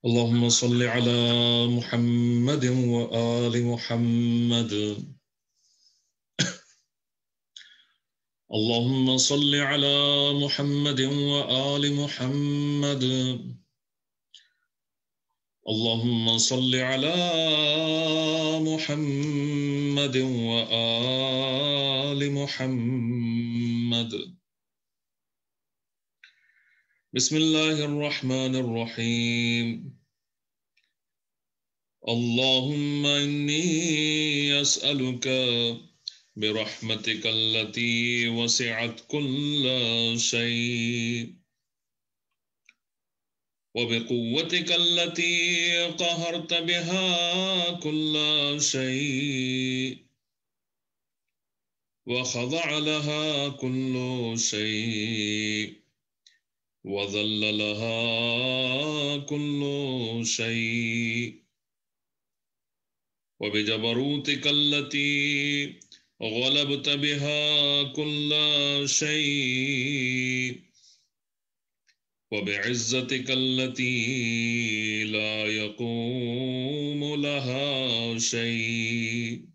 اللهم صل على محمد وآل محمد. اللهم صل على محمد وآل محمد. اللهم صل على محمد وآل محمد. بسم الله الرحمن الرحيم. اللهم إني أسألك برحمتك التي وسعت كل شيء وبقوتك التي قهرت بها كل شيء وخضع لها كل شيء وذل لها كل شيء وبجبروتك التي غلبت بها كل شيء وبعزتك التي لا يقوم لها شيء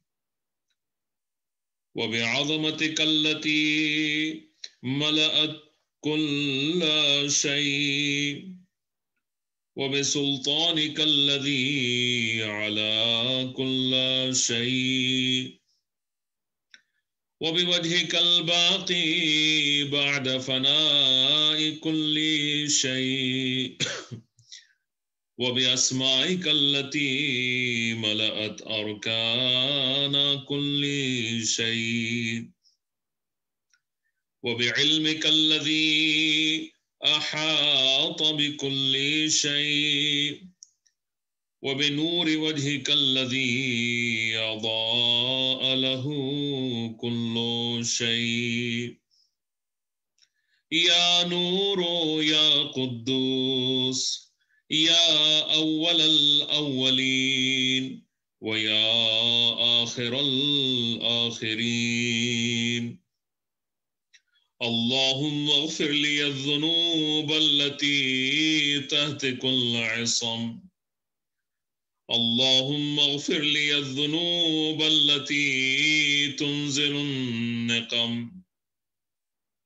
وبعظمتك التي ملأت كل شيء وبسلطانك الذي على كل شيء وبوجهك الباقي بعد فناء كل شيء وبأسمائك التي ملأت أركان كل شيء وبعلمك الذي أحاط بكل شيء وبنور وجهك الذي أضاء له كل شيء. يا نور يا قدوس يا أول الأولين ويا آخر الآخرين. اللهم اغفر لي الذنوب التي تهتك العصم. اللهم اغفر لي الذنوب التي تنزل النقم.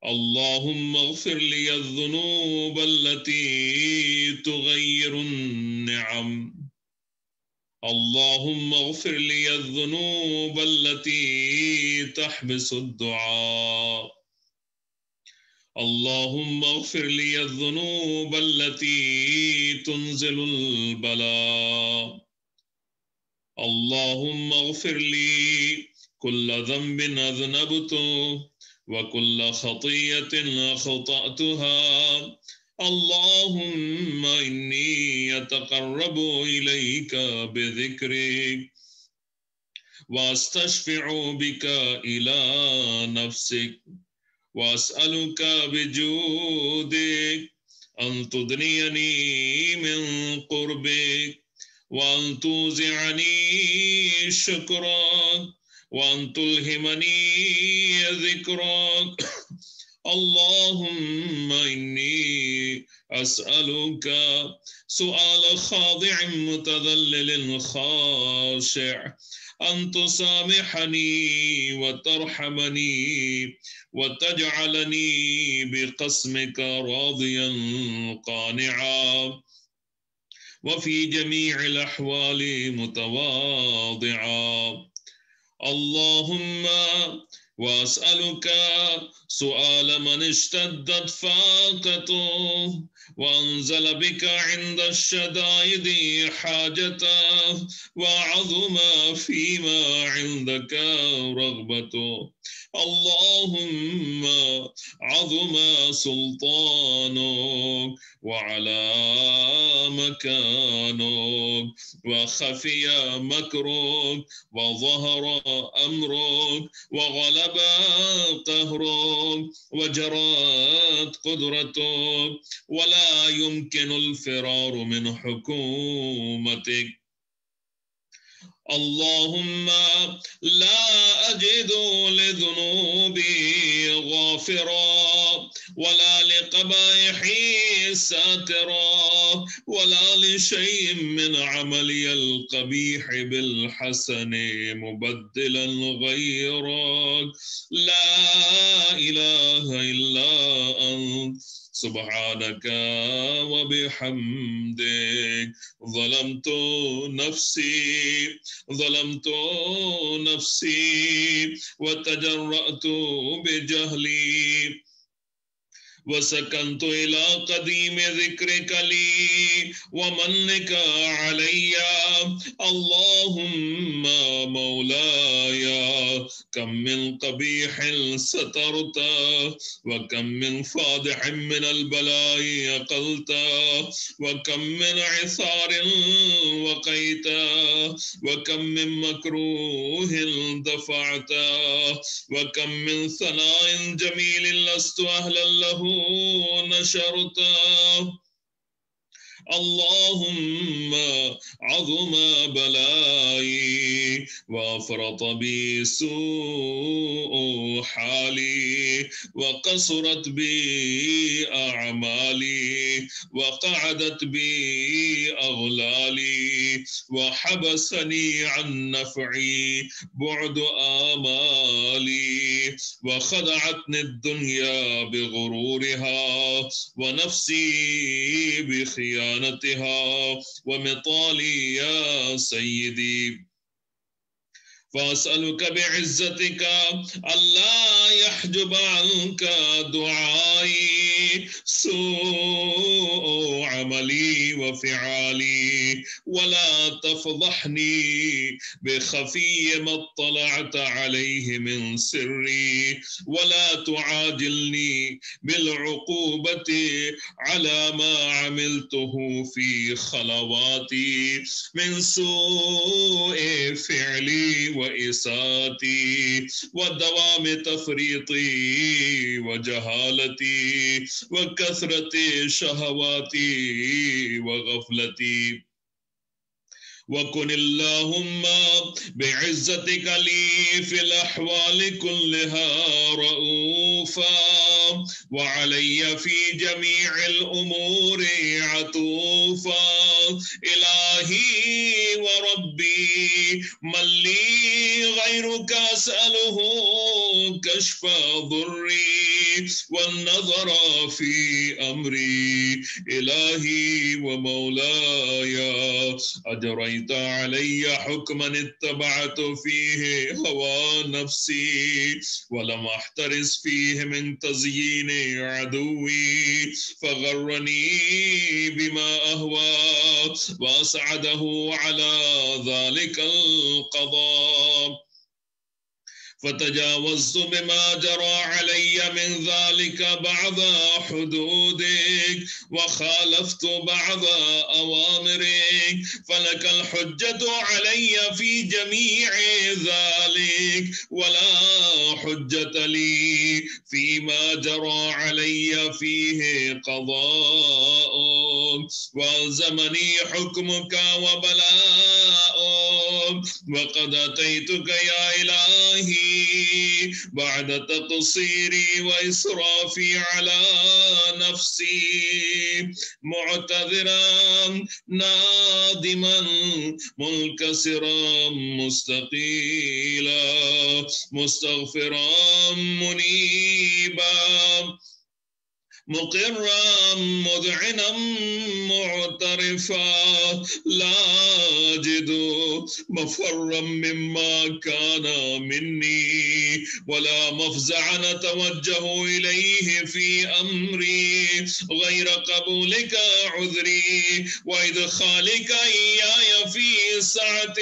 اللهم اغفر لي الذنوب التي تغير النعم. اللهم اغفر لي الذنوب التي تحبس الدعاء. اللهم اغفر لي الذنوب التي تنزل البلاء. اللهم اغفر لي كل ذنب أذنبته وكل خطيئة أخطأتها. اللهم إني أتقرب إليك بذكرك وأستشفع بك إلى نفسك وأسألك بجودك أن تدنيني من قربك وأن توزعني شكرك وأن تلهمني ذكرك. اللهم إني أسألك سؤال خاضع متذلل خاشع أن تسامحني وترحمني وتجعلني بقسمك راضيا قانعا وفي جميع الأحوال متواضعا. اللهم وأسألك سؤال من اشتدت فاقته وأنزل بك عند الشدائد حاجته وعظم فيما عندك رغبته. اللهم عظم سلطانك وعلى مكانك وخفي مكرك وظهر أمرك وغلب قهرك وجرت قدرتك ولا يمكن الفرار من حكومتك. اللهم لا أجد لذنوبي غافرا ولا لقبائحي ساترا، ولا لشيء من عملي القبيح بالحسن مبدلا غيرك. لا إله إلا أنت سبحانك وبحمدك ظلمت نفسي ظلمت نفسي وتجرأت بجهلي وسكنت إلى قديم ذكرك لي ومنك علي. اللهم مولاي كم من قبيح سترت وكم من فاضح من البلاء أقلت وكم من عثار وقيت وكم من مكروه دفعت وكم من ثناء جميل لست أهلا له نشرت. اللهم عظم بلائي وافرط بي سوء حالي وقصرت بي أعمالي وقعدت بي أغلالي وحبسني عن نفعي بعد آمالي وخدعتني الدنيا بغرورها ونفسي بخيانتها ومطالي يا سيدي. فأسألك بعزتك ألا يحجب عنك دعائي سوء عملي وفعالي ولا تفضحني بخفي ما اطلعت عليه من سري ولا تعاجلني بالعقوبة على ما عملته في خلواتي من سوء فعلي وإساءتي ودوام تفريطي وجهالتي وكثرة شهواتي وغفلتي. وكن اللهم بعزتك لي في الأحوال كلها رؤوفا وعلي في جميع الأمور عطوفا. إلهي وربي من لي غيرك أسأله كشف ضري والنظر في أمري. إلهي ومولاي أجريت علي حكما اتبعت فيه هوى نفسي ولم أحترس فيه من تزيين عدوي فغرني بما أهوى وأسعده على ذلك القضاء فتجاوزت بما جرى علي من ذلك بعض حدودك وخالفت بعض أوامرك فلك الحجة علي في جميع ذلك ولا حجة لي فيما جرى علي فيه قضاء والزمني حكمك وبلاء. وقد أتيتك يا إلهي بعد تقصيري وإسرافي على نفسي معتذرا نادما منكسرا مستقيلا مستغفرا منيبا مقرا مذعنا معترفا لا أجد مفرا مما كان مني ولا مفزعا أتوجه إليه في أمري غير قبولك عذري وإدخالك إياي في سعة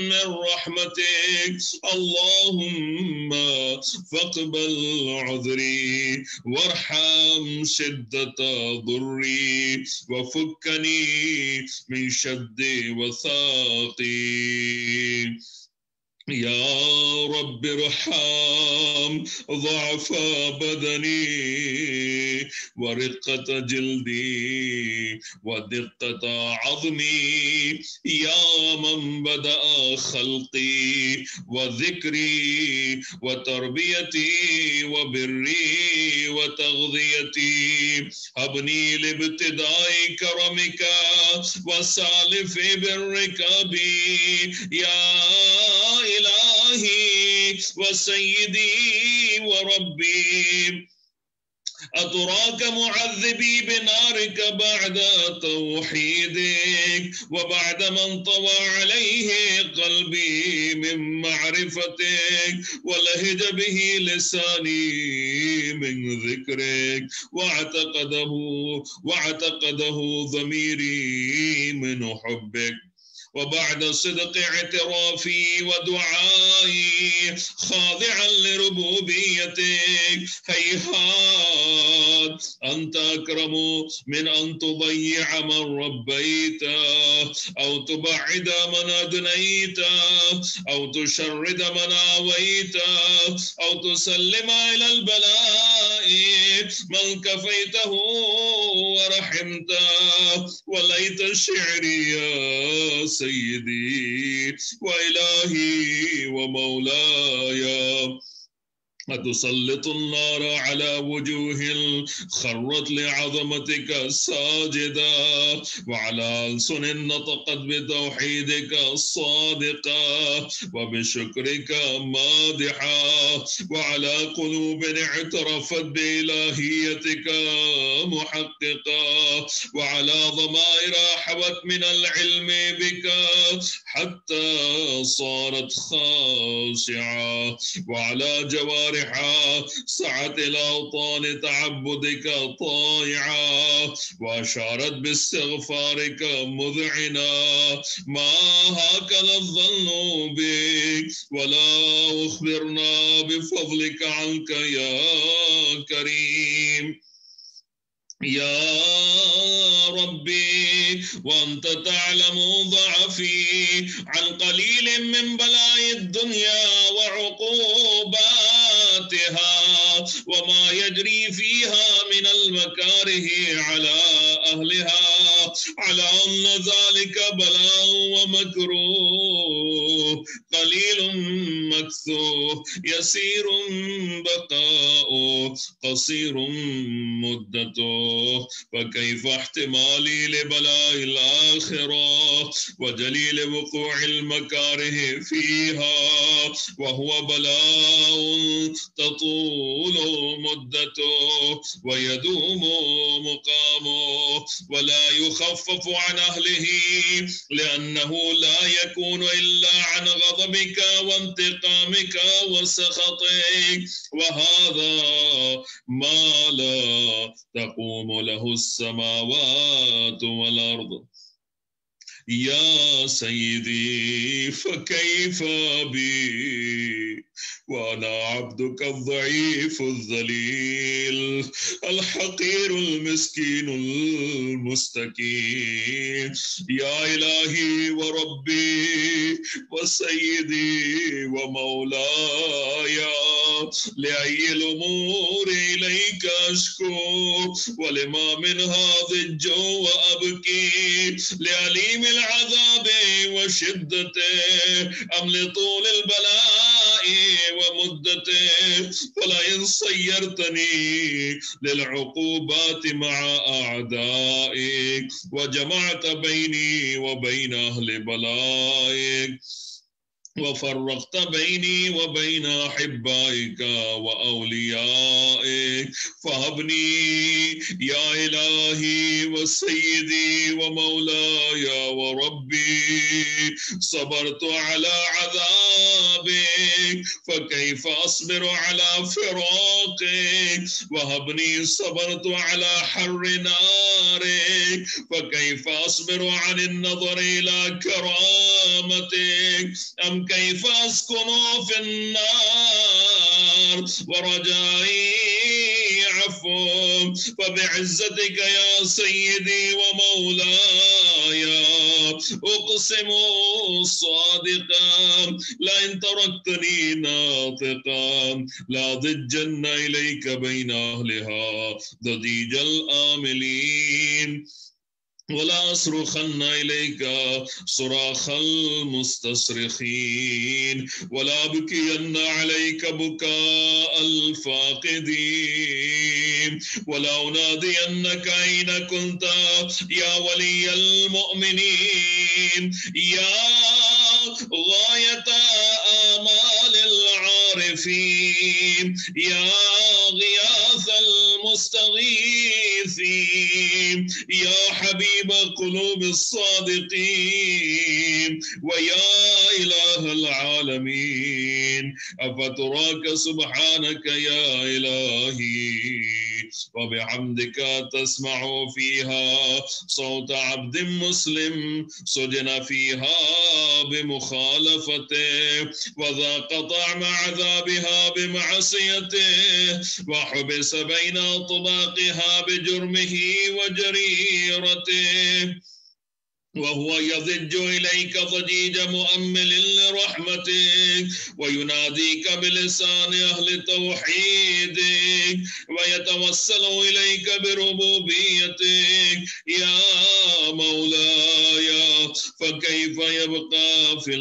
من رحمتك. اللهم فاقبل عذري وارحم شدة ضري وفكني من شد وثاقي. يا رب ارحم ضعف بدني ورقة جلدي ودقة عظمي، يا من بدأ خلقي وذكري وتربيتي وبري وتغذيتي. هبني لابتداء كرمك وسالف برك بي يا إلهي وسيدي وربي. أتراك معذبي بنارك بعد توحيدك وبعد من طوى عليه قلبي من معرفتك ولهج به لساني من ذكرك واعتقده ضميري من حبك. وبعد صدق اعترافي ودعائي خاضعا لربوبيتك، هيهات أنت أكرم من أن تضيع من ربيت أو تبعد من أدنيت أو تشرد من آويت أو تسلم إلى البلاء من كفيته ورحمته. وليت شعري يا سيدي وإلهي ومولاي أتسلط النار على وجوه خرت لعظمتك الساجدة وعلى ألسن نطقت بتوحيدك الصادقة وبشكرك مادحة وعلى قلوب اعترفت بإلهيتك محققة وعلى ضمائر حوت من العلم بك حتى صارت خاشعة وعلى جوارح سعت إلى أوطان تعبدك طائعة وأشارت باستغفارك مذعنا. ما هكذا الظن بك ولا أخبرنا بفضلك عنك يا كريم يا ربي. وأنت تعلم ضعفي عن قليل من بلاء الدنيا وعقوباتها وما يجري فيها من المكاره على أهلها، على أن ذلك بلاء ومكروه قليل مكثوه يسير بقاؤه قصير مدته. فكيف احتمالي لبلاء الآخرة وجليل وقوع المكاره فيها وهو بلاء تطول مدته ويدوم مقامه ولا يخفف عن أهله، لأنه لا يكون إلا عن غضبك وانتقامك وسخطك، وهذا ما لا تقوم له السماوات والأرض. يا سيدي فكيف بي وأنا عبدك الضعيف الذليل الحقير المسكين المستكين. يا إلهي وربي وسيدي ومولاي، لأي الأمور إليك أشكو ولما منها ضج وأبكي، لأليم العذاب وشدته أم لطول البلاء ومدته. ولئن صيرتني للعقوبات مع أعدائك وجمعت بيني وبين أهل بلائك وفرقت بيني وبين أحبائك وأوليائك، فهبني يا إلهي وسيدي ومولاي وربي. صبرت على عذابك فكيف أصبر على فراقك، وهبني صبرت على حر نارك فكيف أصبر عن النظر إلى كرامتك. أم كيف أسكن في النار ورجائي عفو، فبعزتك يا سيدي ومولاي أقسم صادقا لئن تركتني ناطقا لأضجن إليك بين أهلها ضجيج الآملين ولا أصرخن إليك صراخ المستصرخين ولا أبكين عليك بكاء الفاقدين ولا أنادينك أين كنت يا ولي المؤمنين يا غاية آمال العارفين يا غياث المستغيثين يا حبيب قلوب الصادقين ويا إله العالمين أفتراك سبحانك يا إلهي وبحمدك تسمع فيها صوت عبد مسلم سجن فيها بمخالفته وذاق طعم عذابها بمعصيته وحبس بين أطباقها بجرمه وجريرته وهو يضج إليك ضجيج مؤمل لرحمتك ويناديك بلسان أهل توحيدك ويتوسل إليك بربوبيتك يا مولاي فكيف يبقى في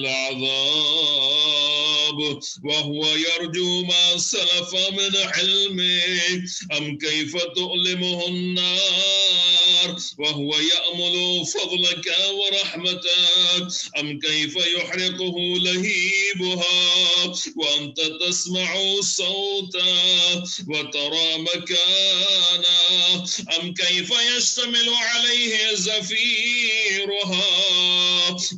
العذاب وهو يرجو ما سلف من حلمك أم كيف تؤلمه النار وهو يأمل فضلك ورحمتك أم كيف يحرقه لهيبها وأنت تسمع صوتا وترى مكانا أم كيف يشتمل عليه زفيرها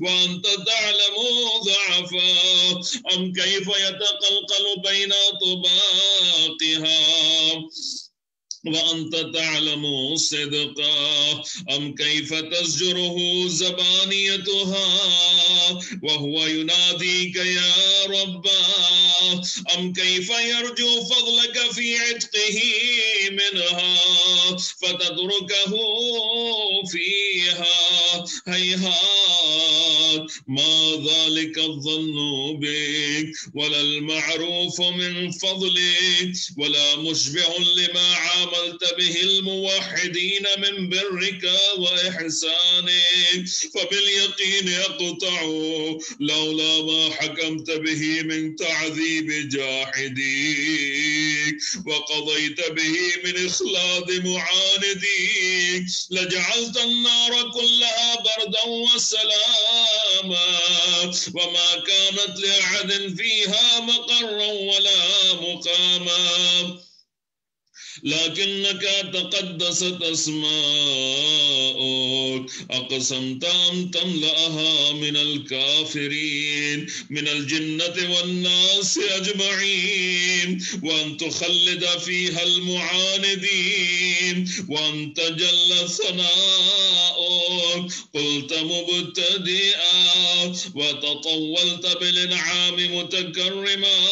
وأنت تعلم ضعفا أم كيف يتقلقل بين طباقها وأنت تعلم صدقا أم كيف تزجره زبانيتها وهو يناديك يا ربا أم كيف يرجو فضلك في عتقه منها فتتركه فيها هيهات ما ذلك الظن بك ولا المعروف من فضلك ولا مشبع لما عاملت به الموحدين من برك وإحسانك فباليقين يقطع لولا ما حكمت به من تعذيب جاحديك وقضيت به من إخلاد معانديك لجعلت النار كلها بردا وسلاما وما كانت لأحد فيها مقرا ولا مقاما لكنك تقدست أسماؤك أقسمت أن تملأها من الكافرين من الجنة والناس أجمعين وأن تخلد فيها المعاندين وأن تجل ثناؤك قلت مبتدئا وتطولت بالإنعام متكرما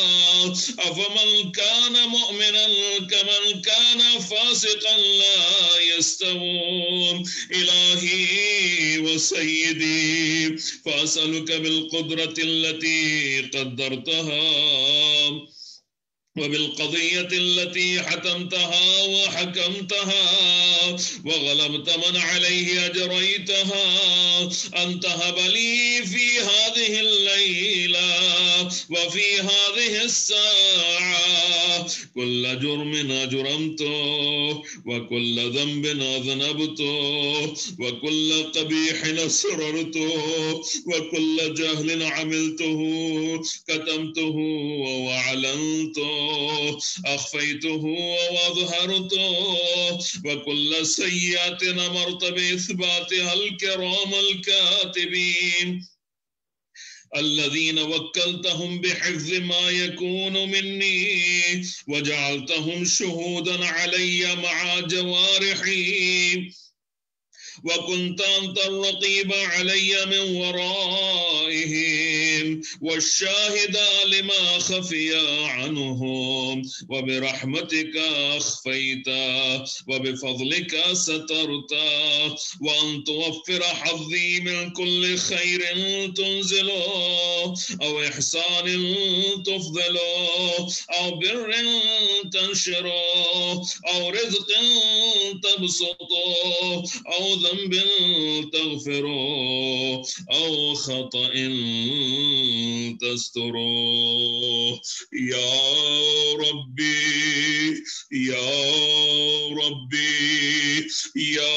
أفمن كان مؤمنا كمن كان فاسقا لا يستوون إلهي وسيدي فأسألك بالقدرة التي قدرتها وبالقضية التي حتمتها وحكمتها وغلبت من عليه أجريتها أن تهب لي في هذه الليلة وفي هذه الساعة كل جرم أجرمته وكل ذنب أذنبته وكل قبيح أسررته وكل جهل عملته كتمته وأعلنته أخفيته وأظهرته وكل سيئة أمرت بإثباتها الكرام الكاتبين الذين وكلتهم بحفظ ما يكون مني وجعلتهم شهودا علي مع جوارحي وكنت أنت الرقيب علي من ورائهم والشاهد لما خفي عنهم وبرحمتك أخفيت وبفضلك سترت وأن توفر حظي من كل خير تنزله أو إحسان تفضله أو بر تنشره أو رزق تبسطه أو ذنب تغفره أو خطأ تستره يا ربي يا ربي يا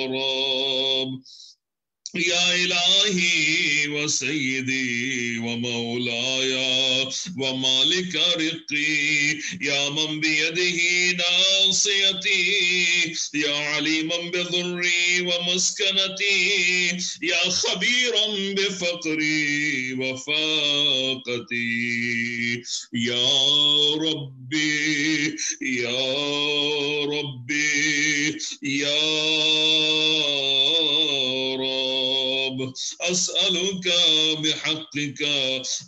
رب يا إلهي وسيدي ومولاي ومالك رقي يا من بيده ناصيتي يا عليما بضري ومسكنتي يا خبيرا بفقري وفاقتي يا ربي يا ربي يا رب أسألك بحقك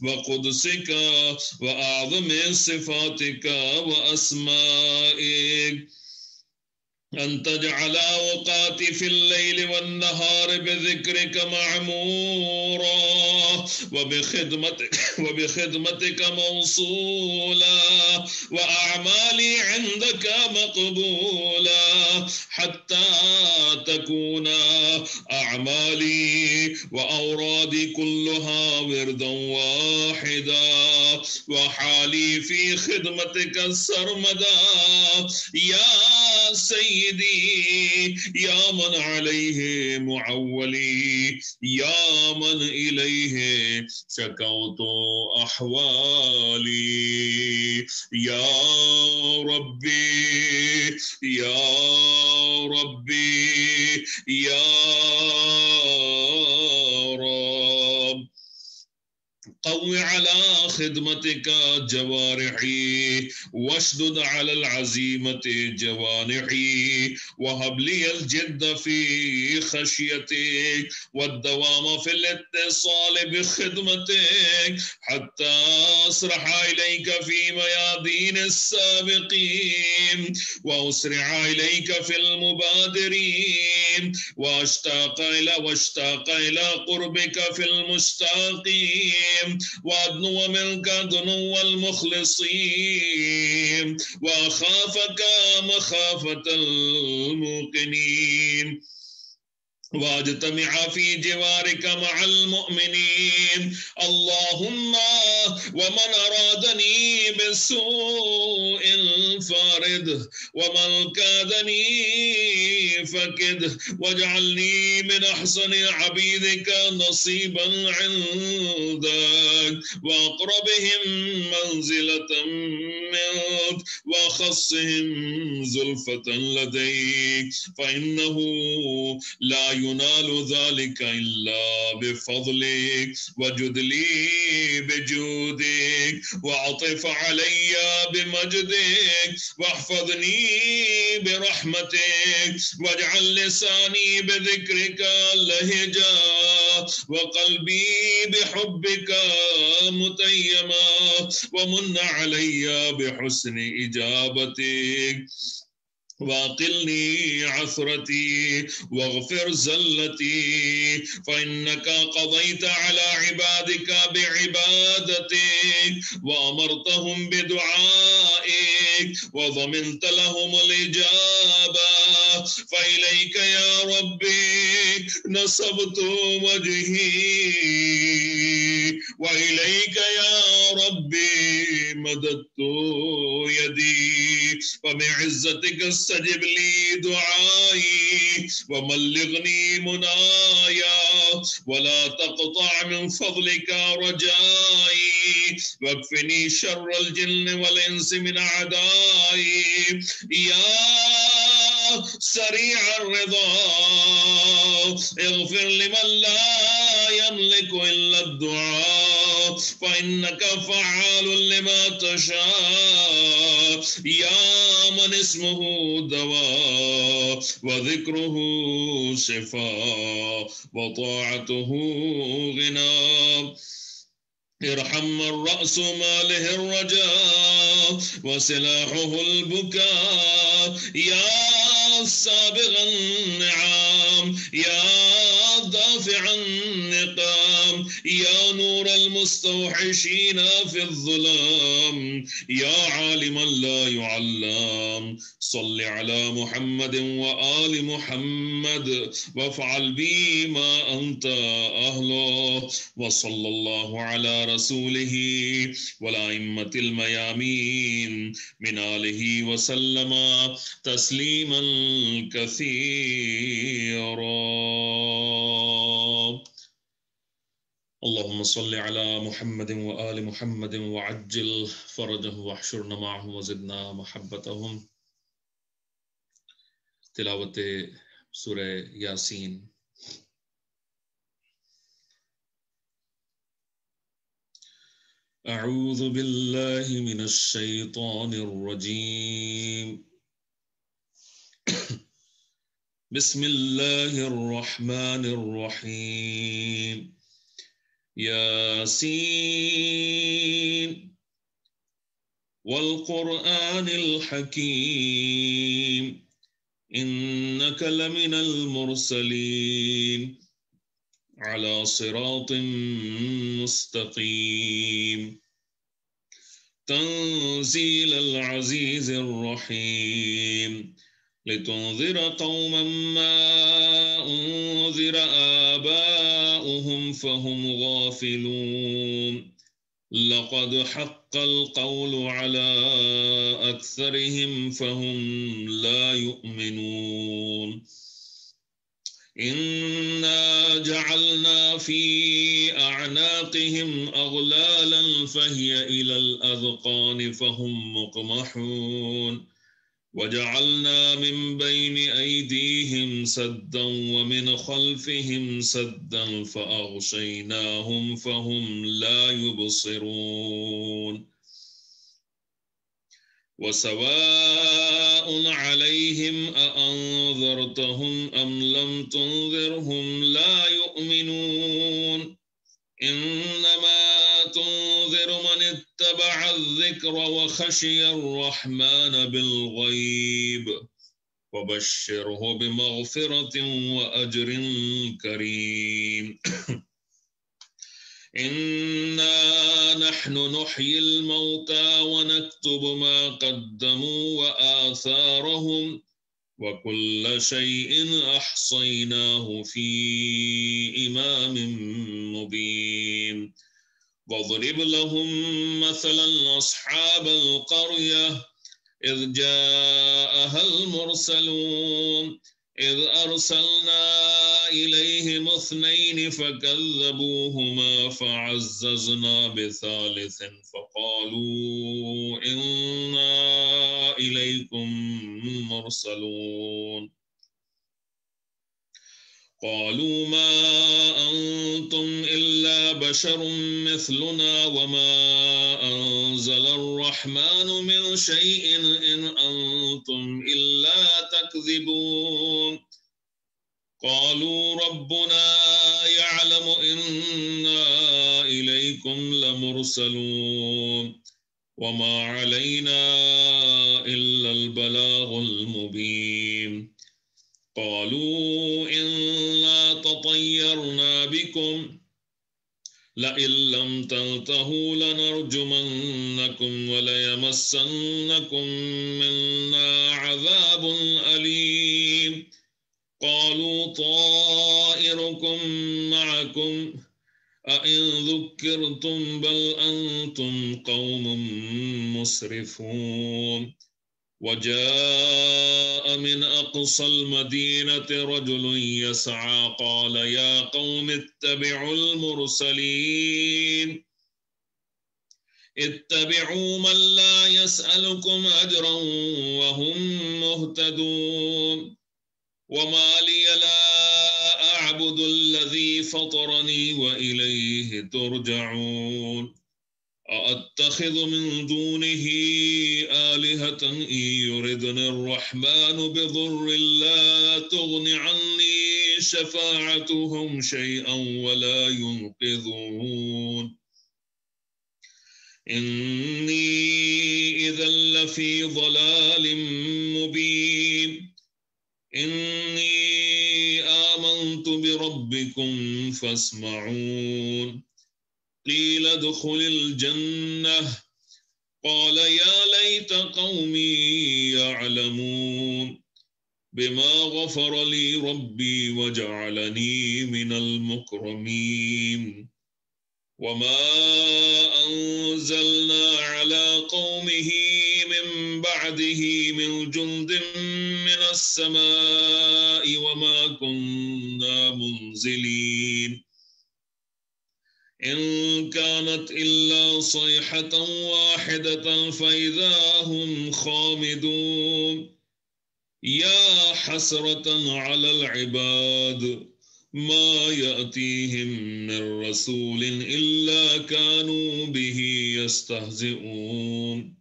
وقدسك وأعظم صفاتك وأسمائك أن تجعل أوقاتي في الليل والنهار بذكرك معمورا وبخدمتك موصولا وأعمالي عندك مقبولا حتى تكون أعمالي وأورادي كلها وردا واحدا وحالي في خدمتك السرمدا يا سيدي يا من عليه معولي يا من إليه شكوت أحوالي يا ربي يا ربي يا رب قو على خدمتك جوارحي واشدد على العزيمة جوانحي وهب لي الجد في خشيتك والدوام في الاتصال بخدمتك حتى أسرح إليك في ميادين السابقين وأسرع إليك في المبادرين واشتاق إلى قربك في المشتاقين وأدنو منك دنو المخلصين وأخافك مخافة الموقنين واجتمع في جوارك مع المؤمنين اللهم ومن أرادني بالسوء فارد ومن كادني فكد واجعلني من أحسن عبيدك نصيبا عندك وأقربهم منزلة منك وأخصهم زلفة لديك فإنه لا ينال ذلك إلا بفضلك وجد لي بجودك وعطف علي بمجدك واحفظني برحمتك واجعل لساني بذكرك لهجا وقلبي بحبك متيما ومن علي بحسن إجابتك واقلني عثرتي واغفر زلتي فإنك قضيت على عبادك بعبادتك وأمرتهم بدعائك وضمنت لهم الإجابة فإليك يا ربي نصبت وجهي وإليك يا ربي مددت يدي وبعزتك استجب لي دعائي وبلغني منايا ولا تقطع من فضلك رجائي واكفني شر الجن والإنس من أعدائي يا سريع الرضا اغفر لمن لا يملك إلا الدعاء فإنك فعال لما تشاء يا من اسمه دواء وذكره شفاء وطاعته غنى ارحم من رأس ماله الرجاء وسلاحه البكاء يا سابغ النعام يا دافع النقام يا نور المستوحشين في الظلام يا عالما لا يعلم صل على محمد وآل محمد وافعل بي ما أنت أهله وصلى الله على رسوله والأئمة الميامين من آله وسلم تسليما كثيرا. اللهم صل على محمد وآل محمد وعجل فرجه واحشرنا معه وزدنا محبتهم. تلاوت سورہ یاسین. اعوذ باللہ من الشیطان الرجیم. بسم اللہ الرحمن الرحیم. یاسین والقرآن الحکیم انک لمن المرسلین على صراط مستقيم تنزيل العزيز الرحيم لتنذر قوما ما أنذر آباؤهم فهم غافلون لقد حق القول على أكثرهم فهم لا يؤمنون. إنا جعلنا في أعناقهم أغلالا فهي إلى الأذقان فهم مقمحون وجعلنا من بين أيديهم سدا ومن خلفهم سدا فأغشيناهم فهم لا يبصرون. وسواء عليهم أأنذرتهم أم لم تنذرهم لا يؤمنون. إنما تنذر من اتبع الذكر وخشي الرحمن بالغيب وبشره بمغفرة وأجر كريم. إنا نحن نحيي الموتى ونكتب ما قدموا وآثارهم وكل شيء أحصيناه في إمام مبين. واضرب لهم مثلا أصحاب القرية إذ جاءها المرسلون إذ أرسلنا إليهم 2 فكذبوهما فعززنا بثالث فقالوا إنا إليكم مرسلون. قالوا ما أنتم إلا بشر مثلنا وما أنزل الرحمن من شيء إن أنتم إلا تكذبون. قالوا ربنا يعلم إنا إليكم لمرسلون وما علينا إلا البلاغ المبين. قالوا إنا تطيرنا بكم لئن لم تنتهوا لنرجمنكم وليمسنكم منا عذاب أليم. قالوا طائركم معكم أئن ذكرتم بل أنتم قوم مسرفون. وجاء من أقصى المدينة رجل يسعى قال يا قوم اتبعوا المرسلين اتبعوا من لا يسألكم أجرا وهم مهتدون. وما لي لا أعبد الذي فطرني وإليه ترجعون أأتخذ من دونه آلهة إن يردني الرحمن بضر لا تغن عني شفاعتهم شيئا ولا ينقذون إني إذا لفي ضلال مبين إني آمنت بربكم فاسمعون قيل ادخل الجنة قال يا ليت قومي يعلمون بما غفر لي ربي وجعلني من المكرمين وما أنزلنا على قومه من بعده من جند من السماء وما كنا منزلين إن كانت إلا صيحة واحدة فإذا هم خامدون يا حسرة على العباد ما يأتيهم من رسول إلا كانوا به يستهزئون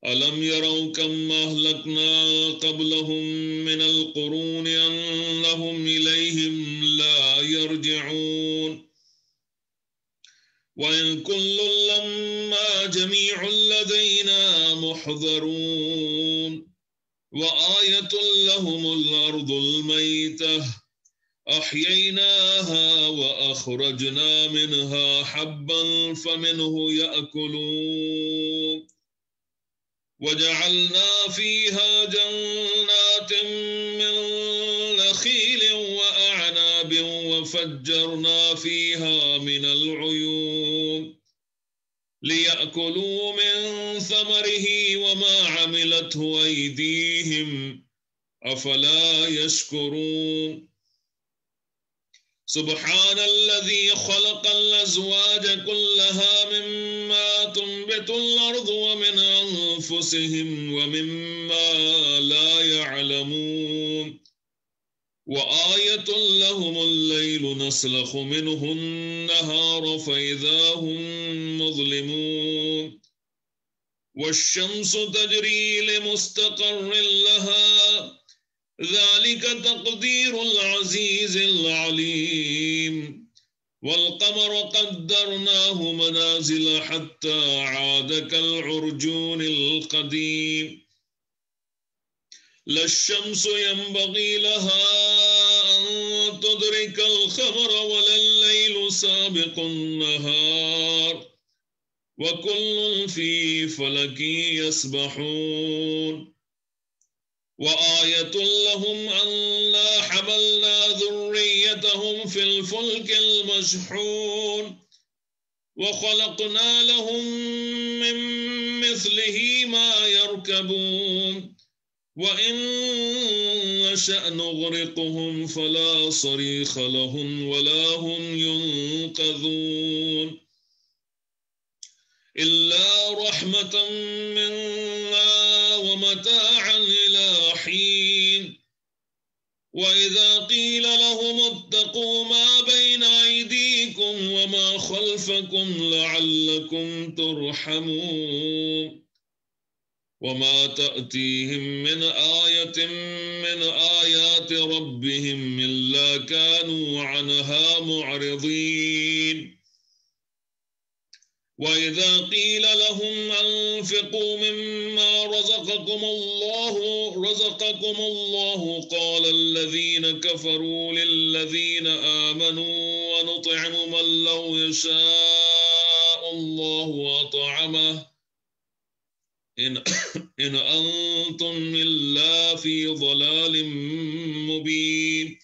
ألم يروا كم أهلكنا قبلهم من القرون أنهم إليهم لا يرجعون وإن كل لما جميع لدينا محضرون وآية لهم الأرض الميتة أحييناها وأخرجنا منها حبا فمنه يأكلون وجعلنا فيها جنات من نخيل وأعناب وفجرنا فيها من العيون ليأكلوا من ثمره وما عملته أيديهم أفلا يشكرون سبحان الذي خلق الأزواج كلها مما تنبت الأرض ومن أنفسهم ومما لا يعلمون وآية لهم الليل نسلخ منه النهار فإذا هم مظلمون والشمس تجري لمستقر لها ذلك تقدير العزيز العليم والقمر قدرناه منازل حتى عاد كالعرجون القديم لا الشمس ينبغي لها أن تدرك القمر ولا الليل سابق النهار وكل في فلك يسبحون وآية لهم أنا حملنا ذريتهم في الفلك المشحون وخلقنا لهم من مثله ما يركبون وإن نشأ نغرقهم فلا صريخ لهم ولا هم ينقذون إلا رحمة منا ومتاعا إلى حين وإذا قيل لهم اتقوا ما بين أيديكم وما خلفكم لعلكم ترحمون وما تأتيهم من آية من آيات ربهم إلا كانوا عنها معرضين وإذا قيل لهم أنفقوا مما رزقكم الله قال الذين كفروا للذين آمنوا ونطعم من لو يشاء الله أطعمه إن أنتم إلا في ضلال مبين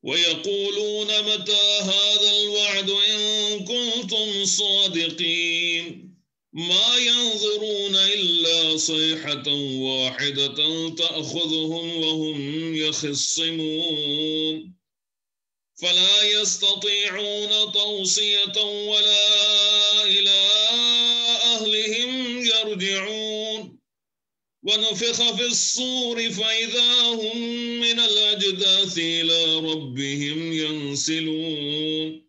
ويقولون متى هذا الوعد إن كنتم صادقين ما ينظرون إلا صيحة واحدة تأخذهم وهم يخصمون فلا يستطيعون توصية ولا إلى أهلهم يرجعون ونفخ في الصور فإذا هم من الأجداث إلى ربهم ينسلون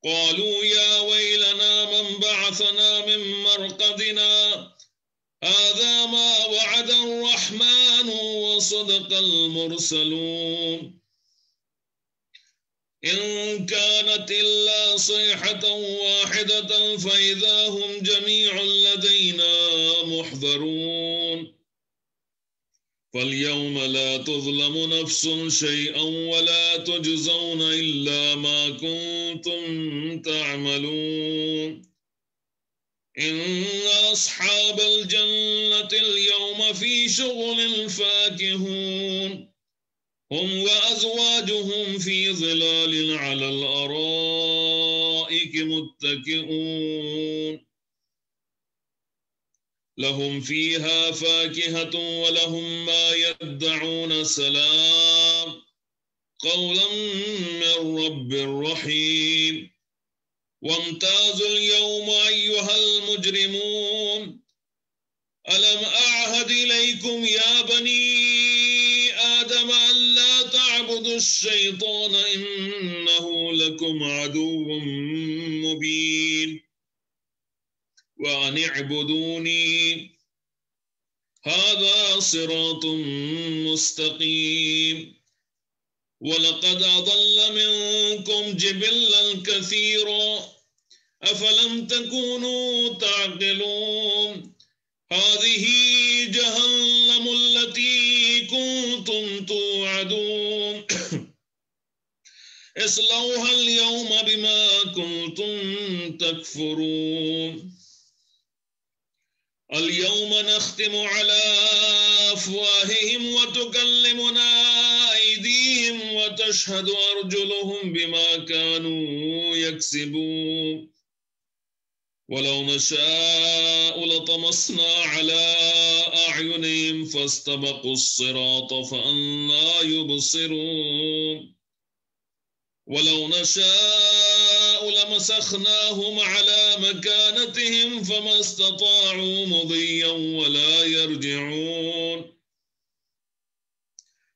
قالوا يا ويلنا من بعثنا من مرقدنا هذا ما وعد الرحمن وصدق المرسلون إن كانت إلا صيحة واحدة فإذا هم جميع لدينا محضرون فاليوم لا تظلم نفس شيئا ولا تجزون إلا ما كنتم تعملون إن أصحاب الجنة اليوم في شغل فاكهون هم وأزواجهم في ظلال على الأرائك متكئون لهم فيها فاكهة ولهم ما يدعون سلام قولا من رب رحيم وامتازوا اليوم أيها المجرمون ألم أعهد إليكم يا بني آدم أن لا تعبدوا الشيطان إنه لكم عدو مبين وأن اعبدوني هذا صراط مستقيم ولقد أضل منكم جبلا كثيرا أفلم تكونوا تعقلون هذه جهنم التي كنتم توعدون اصلوها اليوم بما كنتم تكفرون اليوم نختم على أفواههم وتكلمنا أيديهم وتشهد أرجلهم بما كانوا يكسبون ولو نشاء لطمسنا على أعينهم فاستبقوا الصراط فأنى يبصرون ولو نشاء لمسخناهم على مكانتهم فما استطاعوا مضيا ولا يرجعون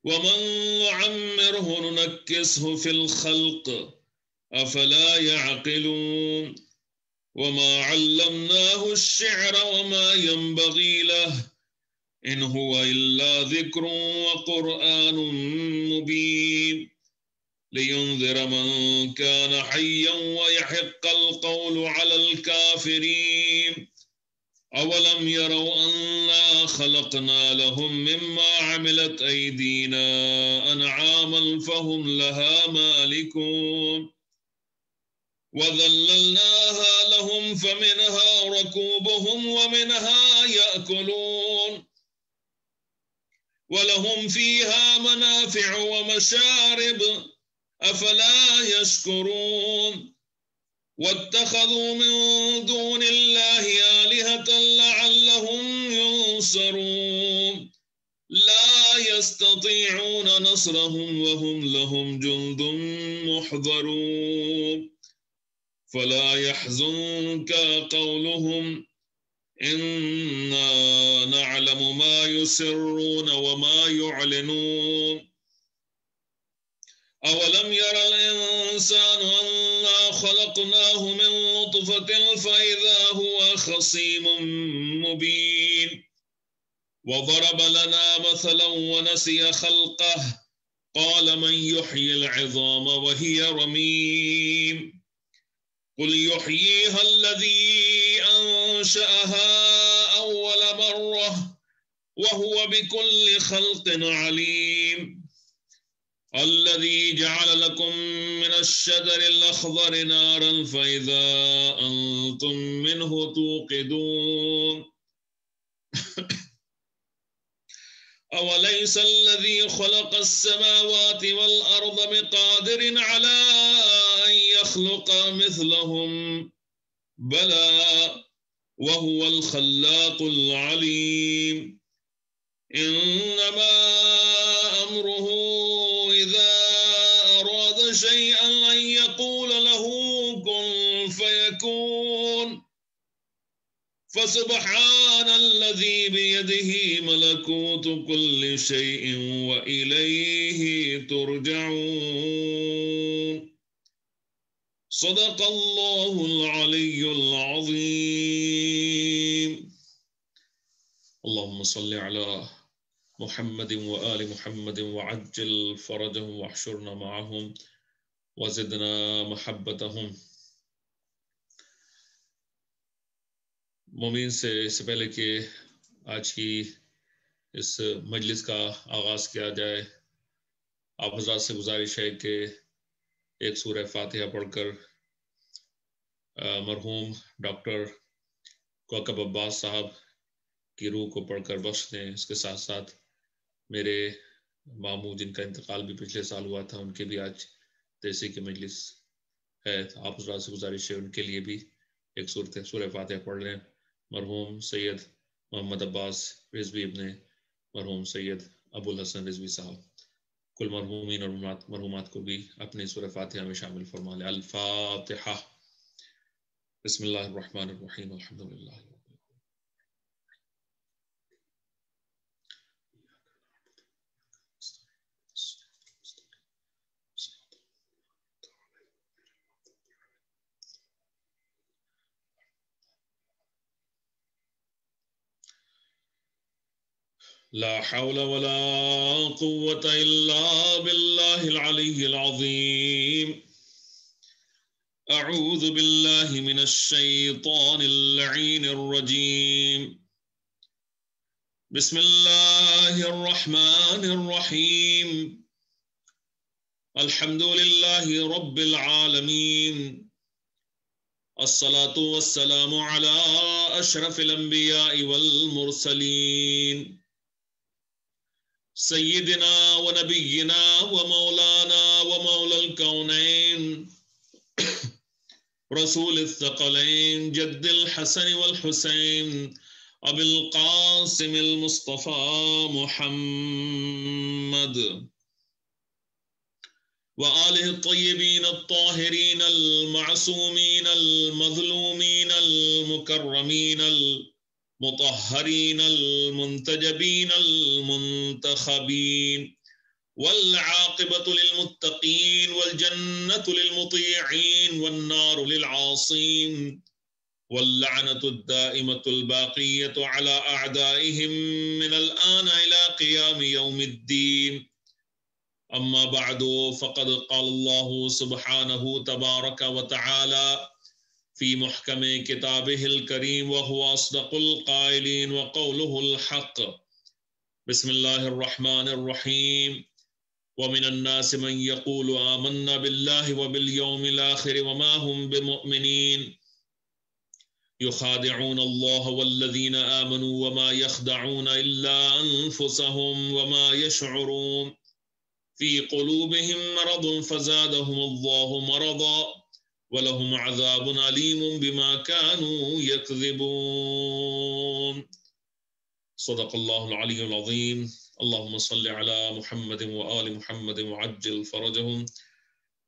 ومن نعمره ننكسه في الخلق أفلا يعقلون وما علمناه الشعر وما ينبغي له إن هو إلا ذكر وقرآن مبين لينذر من كان حيا ويحق القول على الكافرين أولم يروا أنا خلقنا لهم مما عملت أيدينا أنعاما فهم لها مالكون وذللناها لهم فمنها ركوبهم ومنها يأكلون ولهم فيها منافع ومشارب أفلا يشكرون واتخذوا من دون الله آلهة لعلهم ينصرون لا يستطيعون نصرهم وهم لهم جند محضرون فلا يحزنك قولهم إنا نعلم ما يسرون وما يعلنون أولم ير الإنسان أنا خلقناه من نطفة فإذا هو خصيم مبين وضرب لنا مثلا ونسي خلقه قال من يحيي العظام وهي رميم قل يحييها الذي أنشأها أول مرة وهو بكل خلق عليم الذي جعل لكم من الشجر الأخضر نارا فإذا أنتم منه توقدون أوليس الذي خلق السماوات والأرض بقادر على أن يخلق مثلهم بلى وهو الخلاق العليم إنما أمره إذا أراد شيئا أن يقول له كن فيكون فسبحان الذي بيده ملكوت كل شيء وإليه ترجعون صدق الله العلي العظيم. اللهم صل على محمد وآل محمد وعجل فرجهم واحشرنا معهم وزدنا محبتهم. مومین سے اس سے پہلے کہ آج کی اس مجلس کا آغاز کیا جائے، آپ حضرات سے گزارش ہے کہ ایک سورہ فاتحہ پڑھ کر مرحوم ڈاکٹر کوکب عباس صاحب کی روح کو پڑھ کر بخش دیں. اس کے ساتھ ساتھ میرے ماموں جن کا انتقال بھی پچھلے سال ہوا تھا، ان کے بھی آج تیسری کی مجلس ہے. آپ حضرات سے گزارش ہے ان کے لیے بھی ایک سورہ فاتحہ پڑھ لیں. مرحوم سید محمد عباس رضوی ابن مرحوم سید ابو الحسن رضوی صاحب، کل مرحومین اور مرحومات کو بھی اپنے سورہ فاتحہ میں شامل فرما لیں. الفاتحہ. بسم اللہ الرحمن الرحیم. الحمدللہ لا حول ولا قوة إلا بالله العلي العظيم. أعوذ بالله من الشيطان اللعين الرجيم. بسم الله الرحمن الرحيم. الحمد لله رب العالمين. الصلاة والسلام على أشرف الأنبياء والمرسلين سيدنا ونبينا ومولانا ومولى الكونين رسول الثقلين جد الحسن والحسين أبي القاسم المصطفى محمد وآله الطيبين الطاهرين المعصومين المظلومين المكرمين المطهرين المنتجبين المنتخبين والعاقبة للمتقين والجنة للمطيعين والنار للعاصين واللعنة الدائمة الباقية على أعدائهم من الآن إلى قيام يوم الدين. أما بعد فقد قال الله سبحانه تبارك وتعالى في محكم كتابه الكريم وهو أصدق القائلين وقوله الحق. بسم الله الرحمن الرحيم. ومن الناس من يقول آمنا بالله وباليوم الآخر وما هم بمؤمنين يخادعون الله والذين آمنوا وما يخدعون إلا أنفسهم وما يشعرون في قلوبهم مرض فزادهم الله مرضا ولهم عذاب أليم بما كانوا يكذبون. صدق الله العلي العظيم. اللهم صل على محمد وآل محمد وعجل فرجهم.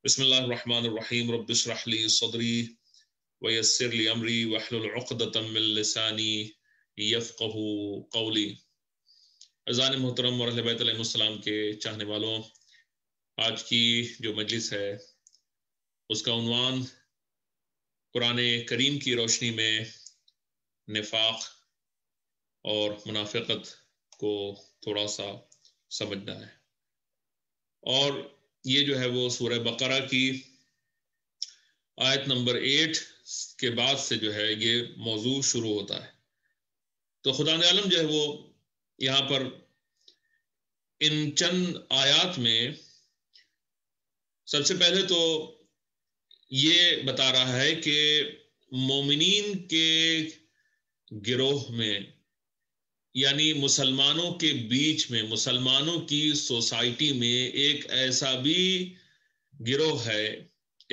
بسم الله الرحمن الرحيم. رب اشرح لي صدري ويسر لي أمري واحلل عقدة من لساني يفقهوا قولي. اذان محترم اور اہل بیت علیہ السلام کے چاہنے والوں، آج کی جو مجلس ہے اس کا عنوان قرآن کریم کی روشنی میں نفاق اور منافقت کو تھوڑا سا سمجھنا ہے. اور یہ جو ہے وہ سورہ بقرہ کی آیت نمبر 8 کے بعد سے جو ہے یہ موضوع شروع ہوتا ہے. تو خدا عالم جو ہے وہ یہاں پر ان چند آیات میں سب سے پہلے تو یہ بتا رہا ہے کہ مومنین کے گروہ میں، یعنی مسلمانوں کے بیچ میں، مسلمانوں کی سوسائٹی میں ایک ایسا بھی گروہ ہے،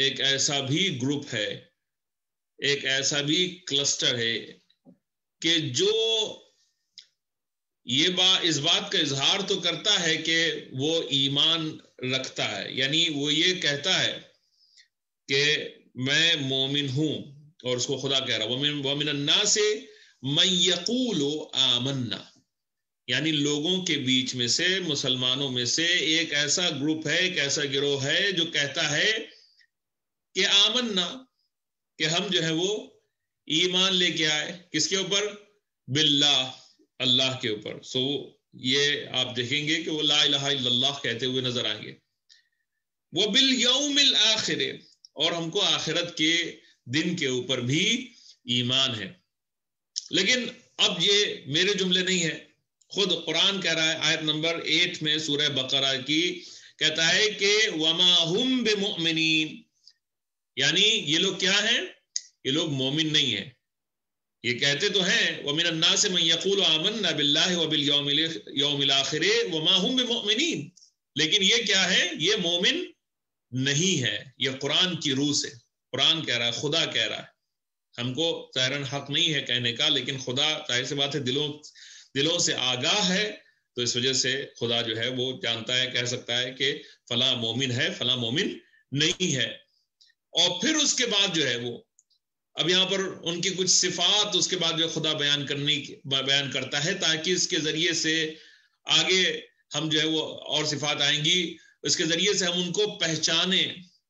ایک ایسا بھی گروپ ہے، ایک ایسا بھی کلسٹر ہے کہ جو اس بات کا اظہار تو کرتا ہے کہ وہ ایمان رکھتا ہے، یعنی وہ یہ کہتا ہے کہ میں مومن ہوں، اور اس کو خدا کہہ رہا وَمِنَ النَّاسِ من یقول آمنا، یعنی لوگوں کے بیچ میں سے، مسلمانوں میں سے ایک ایسا گروپ ہے، ایک ایسا گروہ ہے جو کہتا ہے کہ آمنا، کہ ہم جو ہے وہ ایمان لے کے آئے، کس کے اوپر؟ باللہ، اللہ کے اوپر. سو یہ آپ دیکھیں گے کہ وہ لا الہ الا اللہ کہتے ہوئے نظر آئیں گے. وبالیوم الآخر، اور ہم کو آخرت کے دن کے اوپر بھی ایمان ہے. لیکن اب یہ میرے جملے نہیں ہے، خود قرآن کہہ رہا ہے آیت نمبر 8 میں سورہ بقرہ کی، کہتا ہے کہ وما ہم بمؤمنین، یعنی یہ لوگ کیا ہیں؟ یہ لوگ مومن نہیں ہیں. یہ کہتے تو ہیں ومن الناس من یقول آمنا باللہ وبالیوم الآخر وما ہم بمؤمنین، لیکن یہ کیا ہے؟ یہ مومن نہیں ہے. یہ قرآن کی روح سے قرآن کہہ رہا ہے، خدا کہہ رہا ہے. ہم کو ظاہراً حق نہیں ہے کہنے کا، لیکن خدا ظاہر سی بات ہے دلوں سے آگاہ ہے، تو اس وجہ سے خدا جو ہے وہ جانتا ہے، کہہ سکتا ہے کہ فلاں مومن ہے، فلاں مومن نہیں ہے. اور پھر اس کے بعد جو ہے وہ اب یہاں پر ان کی کچھ صفات اس کے بعد جو خدا بیان کرتا ہے، تاکہ اس کے ذریعے سے آگے ہم جو ہے وہ اور صفات آئیں گی، اس کے ذریعے سے ہم ان کو پہچانیں.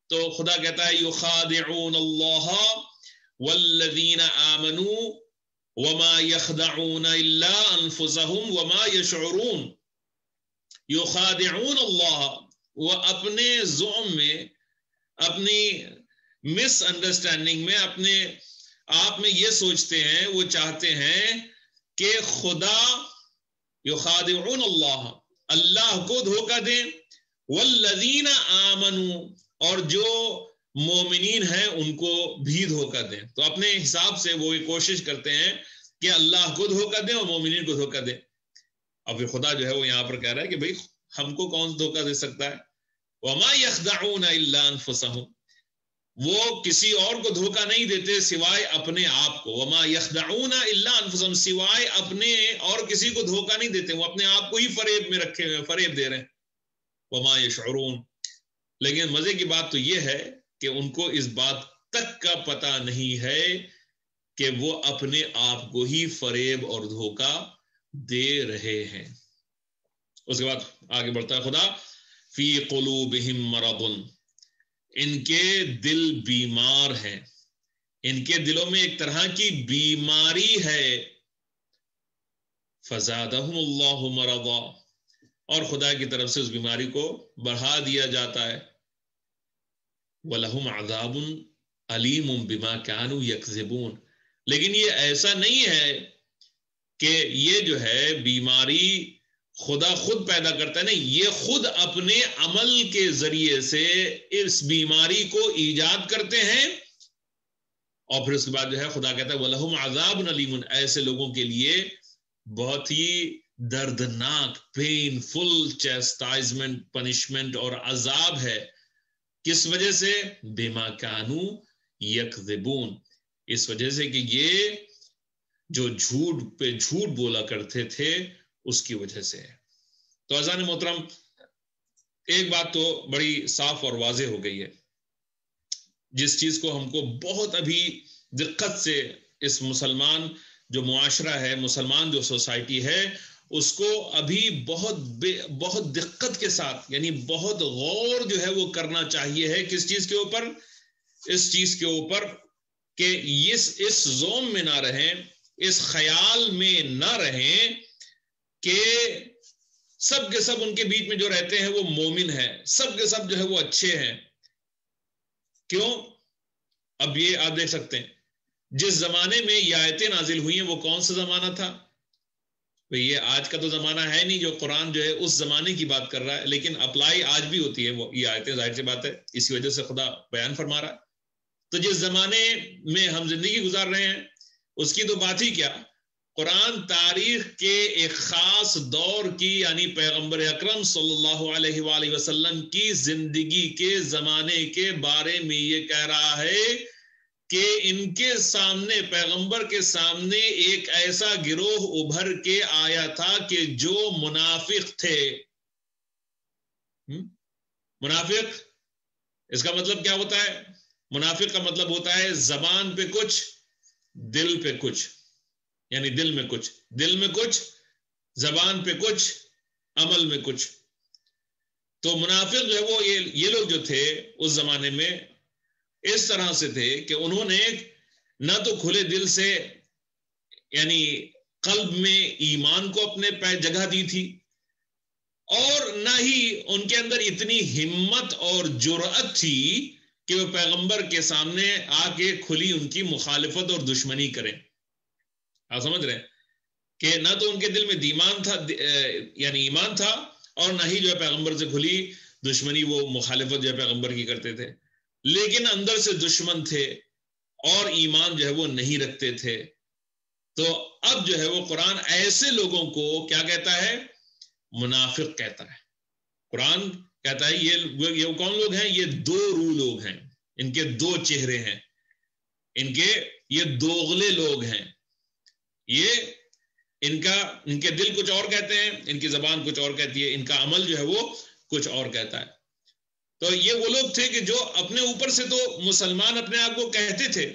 تو خدا کہتا ہے یخادعون اللہ والذین آمنوا وما يخدعون الا انفسهم وما يشعرون. یخادعون اللہ، وہ اپنے زعم میں، اپنی مس انڈرسٹینڈنگ میں، اپنے آپ میں یہ سوچتے ہیں، وہ چاہتے ہیں کہ خدا، یخادعون اللہ، اللہ کو دھوکہ دیں، والذین آمنوا، اور جو مومنین ہیں ان کو بھی دھوکہ دیں. تو اپنے حساب سے وہ یہ کوشش کرتے ہیں کہ اللہ کو دھوکہ دیں اور مومنین کو دھوکہ دیں. اب خدا جو ہے وہ یہاں پر کہہ رہا ہے کہ بھئی ہم کو کون دھوکہ دے سکتا ہے؟ وما يخدعون الا انفسهم، وہ کسی اور کو دھوکہ نہیں دیتے سوائے اپنے آپ کو. وما يخدعون الا انفسهم، سوائے اپنے، اور کسی کو دھوکہ نہیں دیتے، وہ اپنے آپ کو ہی فریب میں رکھے ہوئے، فریب دے رہے ہیں. وما يشعرون، لیکن مزے کی بات تو یہ ہے کہ ان کو اس بات تک کا پتہ نہیں ہے کہ وہ اپنے آپ کو ہی فریب اور دھوکہ دے رہے ہیں. اس کے بعد آگے بڑھتا ہے خدا، فی قلوبہم مرض، ان کے دل بیمار ہیں، ان کے دلوں میں ایک طرح کی بیماری ہے. فزادہم اللہ مرضا، اور خدا کی طرف سے اس بیماری کو بڑھا دیا جاتا ہے. وَلَهُمْ عَذَابٌ عَلِيمٌ بِمَا كَانُوا يَكْذِبُونَ، لیکن یہ ایسا نہیں ہے کہ یہ جو ہے بیماری خدا خود پیدا کرتا ہے، نہیں، یہ خود اپنے عمل کے ذریعے سے اس بیماری کو ایجاد کرتے ہیں. اور پھر اس کے بعد جو ہے خدا کہتا ہے وَلَهُمْ عَذَابٌ عَلِيمٌ، ایسے لوگوں کے لیے بہت ہی دردناک، پین فل چیسٹائزمنٹ، پنشمنٹ اور عذاب ہے. کس وجہ سے؟ بما کانوا یکذبون، اس وجہ سے کہ یہ جو جھوٹ پہ جھوٹ بولا کرتے تھے اس کی وجہ سے. تو عزیزان محترم، ایک بات تو بڑی صاف اور واضح ہو گئی ہے، جس چیز کو ہم کو بہت ابھی دقت سے اس مسلمان جو معاشرہ ہے، مسلمان جو سوسائٹی ہے، اس کو ابھی بہت دقت کے ساتھ، یعنی بہت غور جو ہے وہ کرنا چاہیے ہے. کس چیز کے اوپر؟ اس چیز کے اوپر کہ اس زوم میں نہ رہیں، اس خیال میں نہ رہیں کہ سب کے سب ان کے بیچ میں جو رہتے ہیں وہ مومن ہیں، سب کے سب جو ہے وہ اچھے ہیں. کیوں؟ اب یہ آپ دیکھ سکتے ہیں جس زمانے میں یہ آیتیں نازل ہوئی ہیں وہ کون سا زمانہ تھا؟ یہ آج کا تو زمانہ ہے نہیں جو قرآن جو ہے اس زمانے کی بات کر رہا ہے، لیکن اپلائی آج بھی ہوتی ہے وہ یہ آیتیں، ظاہر سی بات ہے اسی وجہ سے خدا بیان فرما رہا ہے. تو جس زمانے میں ہم زندگی گزار رہے ہیں اس کی تو بات ہی کیا، قرآن تاریخ کے ایک خاص دور کی، یعنی پیغمبر اکرم صلی اللہ علیہ وآلہ وسلم کی زندگی کے زمانے کے بارے میں یہ کہہ رہا ہے کہ ان کے سامنے، پیغمبر کے سامنے ایک ایسا گروہ ابھر کے آیا تھا کہ جو منافق تھے. منافق، اس کا مطلب کیا ہوتا ہے؟ منافق کا مطلب ہوتا ہے زبان پہ کچھ، دل پہ کچھ. یعنی دل میں کچھ زبان پہ کچھ عمل میں کچھ. تو منافق جو ہے وہ یہ لوگ جو تھے اس زمانے میں اس طرح سے تھے کہ انہوں نے نہ تو کھلے دل سے یعنی قلب میں ایمان کو اپنے جگہ دی تھی اور نہ ہی ان کے اندر اتنی ہمت اور جرأت تھی کہ وہ پیغمبر کے سامنے آ کے کھلی ان کی مخالفت اور دشمنی کریں. آپ سمجھ رہے ہیں کہ نہ تو ان کے دل میں یعنی ایمان تھا اور نہ ہی جو ہے پیغمبر سے کھلی دشمنی، وہ مخالفت جو ہے پیغمبر کی کرتے تھے، لیکن اندر سے دشمن تھے اور ایمان جو ہے وہ نہیں رکھتے تھے. تو اب جو ہے وہ قرآن ایسے لوگوں کو کیا کہتا ہے؟ منافق کہتا ہے. قرآن کہتا ہے یہ کون لوگ ہیں؟ یہ دو روح لوگ ہیں، ان کے دو چہرے ہیں، یہ دوغلے لوگ ہیں. یہ ان کے دل کچھ اور کہتے ہیں، ان کی زبان کچھ اور کہتی ہے، ان کا عمل جو ہے وہ کچھ اور کہتا ہے. تو یہ وہ لوگ تھے کہ جو اپنے اوپر سے تو مسلمان اپنے آپ کو کہتے تھے،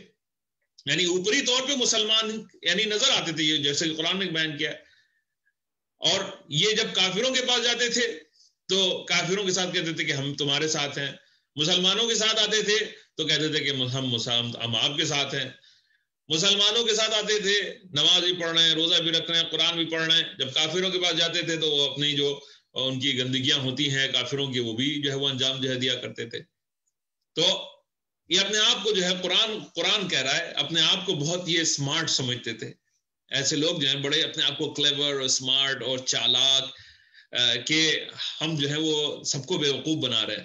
یعنی اوپری طور پہ مسلمان یعنی نظر آتے تھے، یہ جیسے کہ قرآن نے بیان کیا. اور یہ جب کافروں کے پاس جاتے تھے تو کافروں کے ساتھ کہتے تھے کہ ہم تمہارے ساتھ ہیں، مسلمانوں کے ساتھ آتے تھے تو کہتے تھے کہ ہم آپ کے ساتھ ہیں. مسلمانوں کے ساتھ آتے تھے، نماز بھی پڑھ رہے ہیں، روزہ بھی رکھ رہے ہیں، قرآن بھی پڑھ رہے ہیں. جب کافروں کے پاس جاتے تھے تو وہ اپنی جو ان کی گندگیاں ہوتی ہیں کافروں کی، وہ بھی جو ہے وہ انجام جو ہے دیا کرتے تھے. تو یہ اپنے آپ کو جو ہے قرآن کہہ رہا ہے، اپنے آپ کو بہت یہ اسمارٹ سمجھتے تھے. ایسے لوگ جو ہیں بڑے اپنے آپ کو کلیور، اسمارٹ اور چالاک کہ ہم جو ہے وہ سب کو بیوقوف بنا رہے ہیں،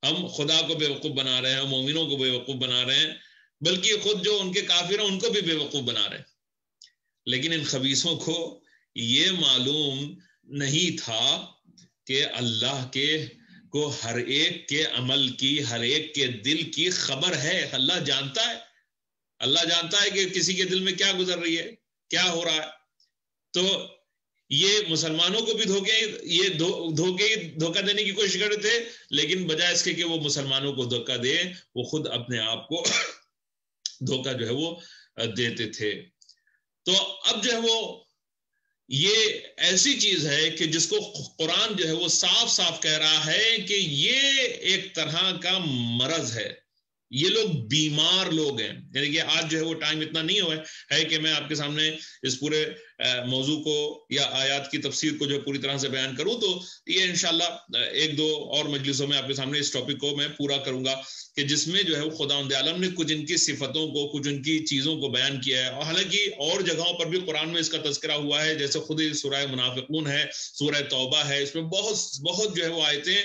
ہم خدا کو بیوقوف بنا رہے ہیں، ہم مومنوں کو بیوقوف بنا رہے ہیں، بلکہ خود جو ان کے کافر ہیں ان کو بھی بیوقوف بنا رہے ہیں. لیکن ان خبیثوں کو یہ معلوم نہیں تھا کہ اللہ کو ہر ایک کے عمل کی، ہر ایک کے دل کی خبر ہے. اللہ جانتا ہے کہ کسی کے دل میں کیا گزر رہی ہے، کیا ہو رہا ہے. تو یہ مسلمانوں کو بھی دھوکہ دینے کی کوشش کر رہے تھے، لیکن بجائے اس کے کہ وہ مسلمانوں کو دھوکہ دے، وہ خود اپنے آپ کو دھوکہ جو ہے وہ دیتے تھے. تو اب جو ہے وہ یہ ایسی چیز ہے کہ جس کو قرآن جو ہے وہ صاف صاف کہہ رہا ہے کہ یہ ایک طرح کا مرض ہے، یہ لوگ بیمار لوگ ہیں. یعنی کہ آج جو ہے وہ ٹائم اتنا نہیں ہوا ہے کہ میں آپ کے سامنے اس پورے موضوع کو یا آیات کی تفسیر کو جو پوری طرح سے بیان کروں. تو یہ انشاءاللہ ایک دو اور مجلسوں میں آپ کے سامنے اس ٹاپک کو میں پورا کروں گا کہ جس میں جو ہے خداوند عالم نے کچھ ان کی صفتوں کو، کچھ ان کی چیزوں کو بیان کیا ہے. اور حالانکہ اور جگہوں پر بھی قرآن میں اس کا تذکرہ ہوا ہے، جیسے خود سورہ منافقون ہے، سورہ توبہ ہے، اس میں بہت جو ہے وہ آیتیں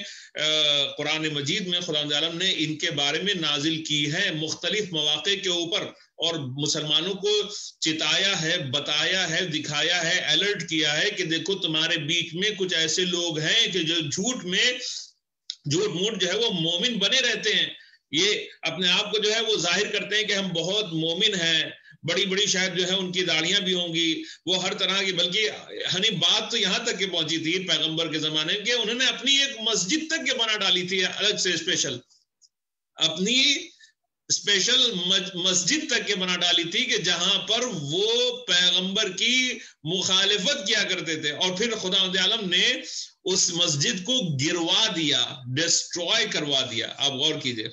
قرآن مجید میں خداوند عالم نے ان کے بارے میں نازل کی ہے مختلف مواقع کے اوپر، اور مسلمانوں کو چتایا ہے، بتایا ہے، دکھایا ہے، الرٹ کیا ہے کہ دیکھو تمہارے بیچ میں کچھ ایسے لوگ ہیں کہ جو جھوٹ موٹ جو ہے وہ مومن بنے رہتے ہیں. یہ اپنے آپ کو جو ہے وہ ظاہر کرتے ہیں کہ ہم بہت مومن ہیں، بڑی بڑی شاید جو ہے ان کی داڑیاں بھی ہوں گی، وہ ہر طرح کی، بلکہ بات تو یہاں تک کہ پہنچی تھی پیغمبر کے زمانے میں کہ انہوں نے اپنی ایک مسجد تک کے بنا ڈالی تھی الگ سے اپنی اسپیشل مسجد تک کے بنا ڈالی تھی کہ جہاں پر وہ پیغمبر کی مخالفت کیا کرتے تھے. اور پھر خداوند عالم نے اس مسجد کو گروا دیا، ڈسٹروائے کروا دیا. آپ غور کیجئے،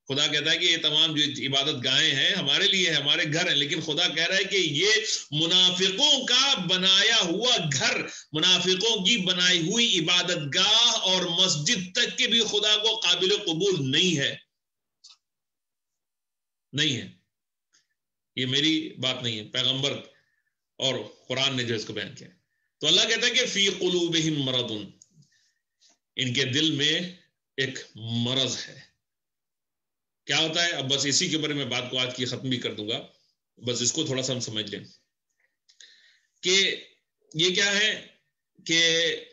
خدا کہتا ہے کہ یہ تمام جو عبادت گاہیں ہیں ہمارے لیے، ہمارے گھر ہیں، لیکن خدا کہہ رہا ہے کہ یہ منافقوں کا بنایا ہوا گھر، منافقوں کی بنائی ہوئی عبادت گاہ اور مسجد تک کے بھی خدا کو قابل قبول نہیں ہے. یہ میری بات نہیں ہے، پیغمبر اور قرآن نے جو اس کو بیان کیا. تو اللہ کہتا ہے کہ فی قلوبہم مرض، ان کے دل میں ایک مرض ہے. کیا ہوتا ہے؟ اب بس اسی کے بارے میں بات کو آج کی ختم بھی کر دوں گا، بس اس کو تھوڑا سا ہم سمجھ لیں کہ یہ کیا ہے کہ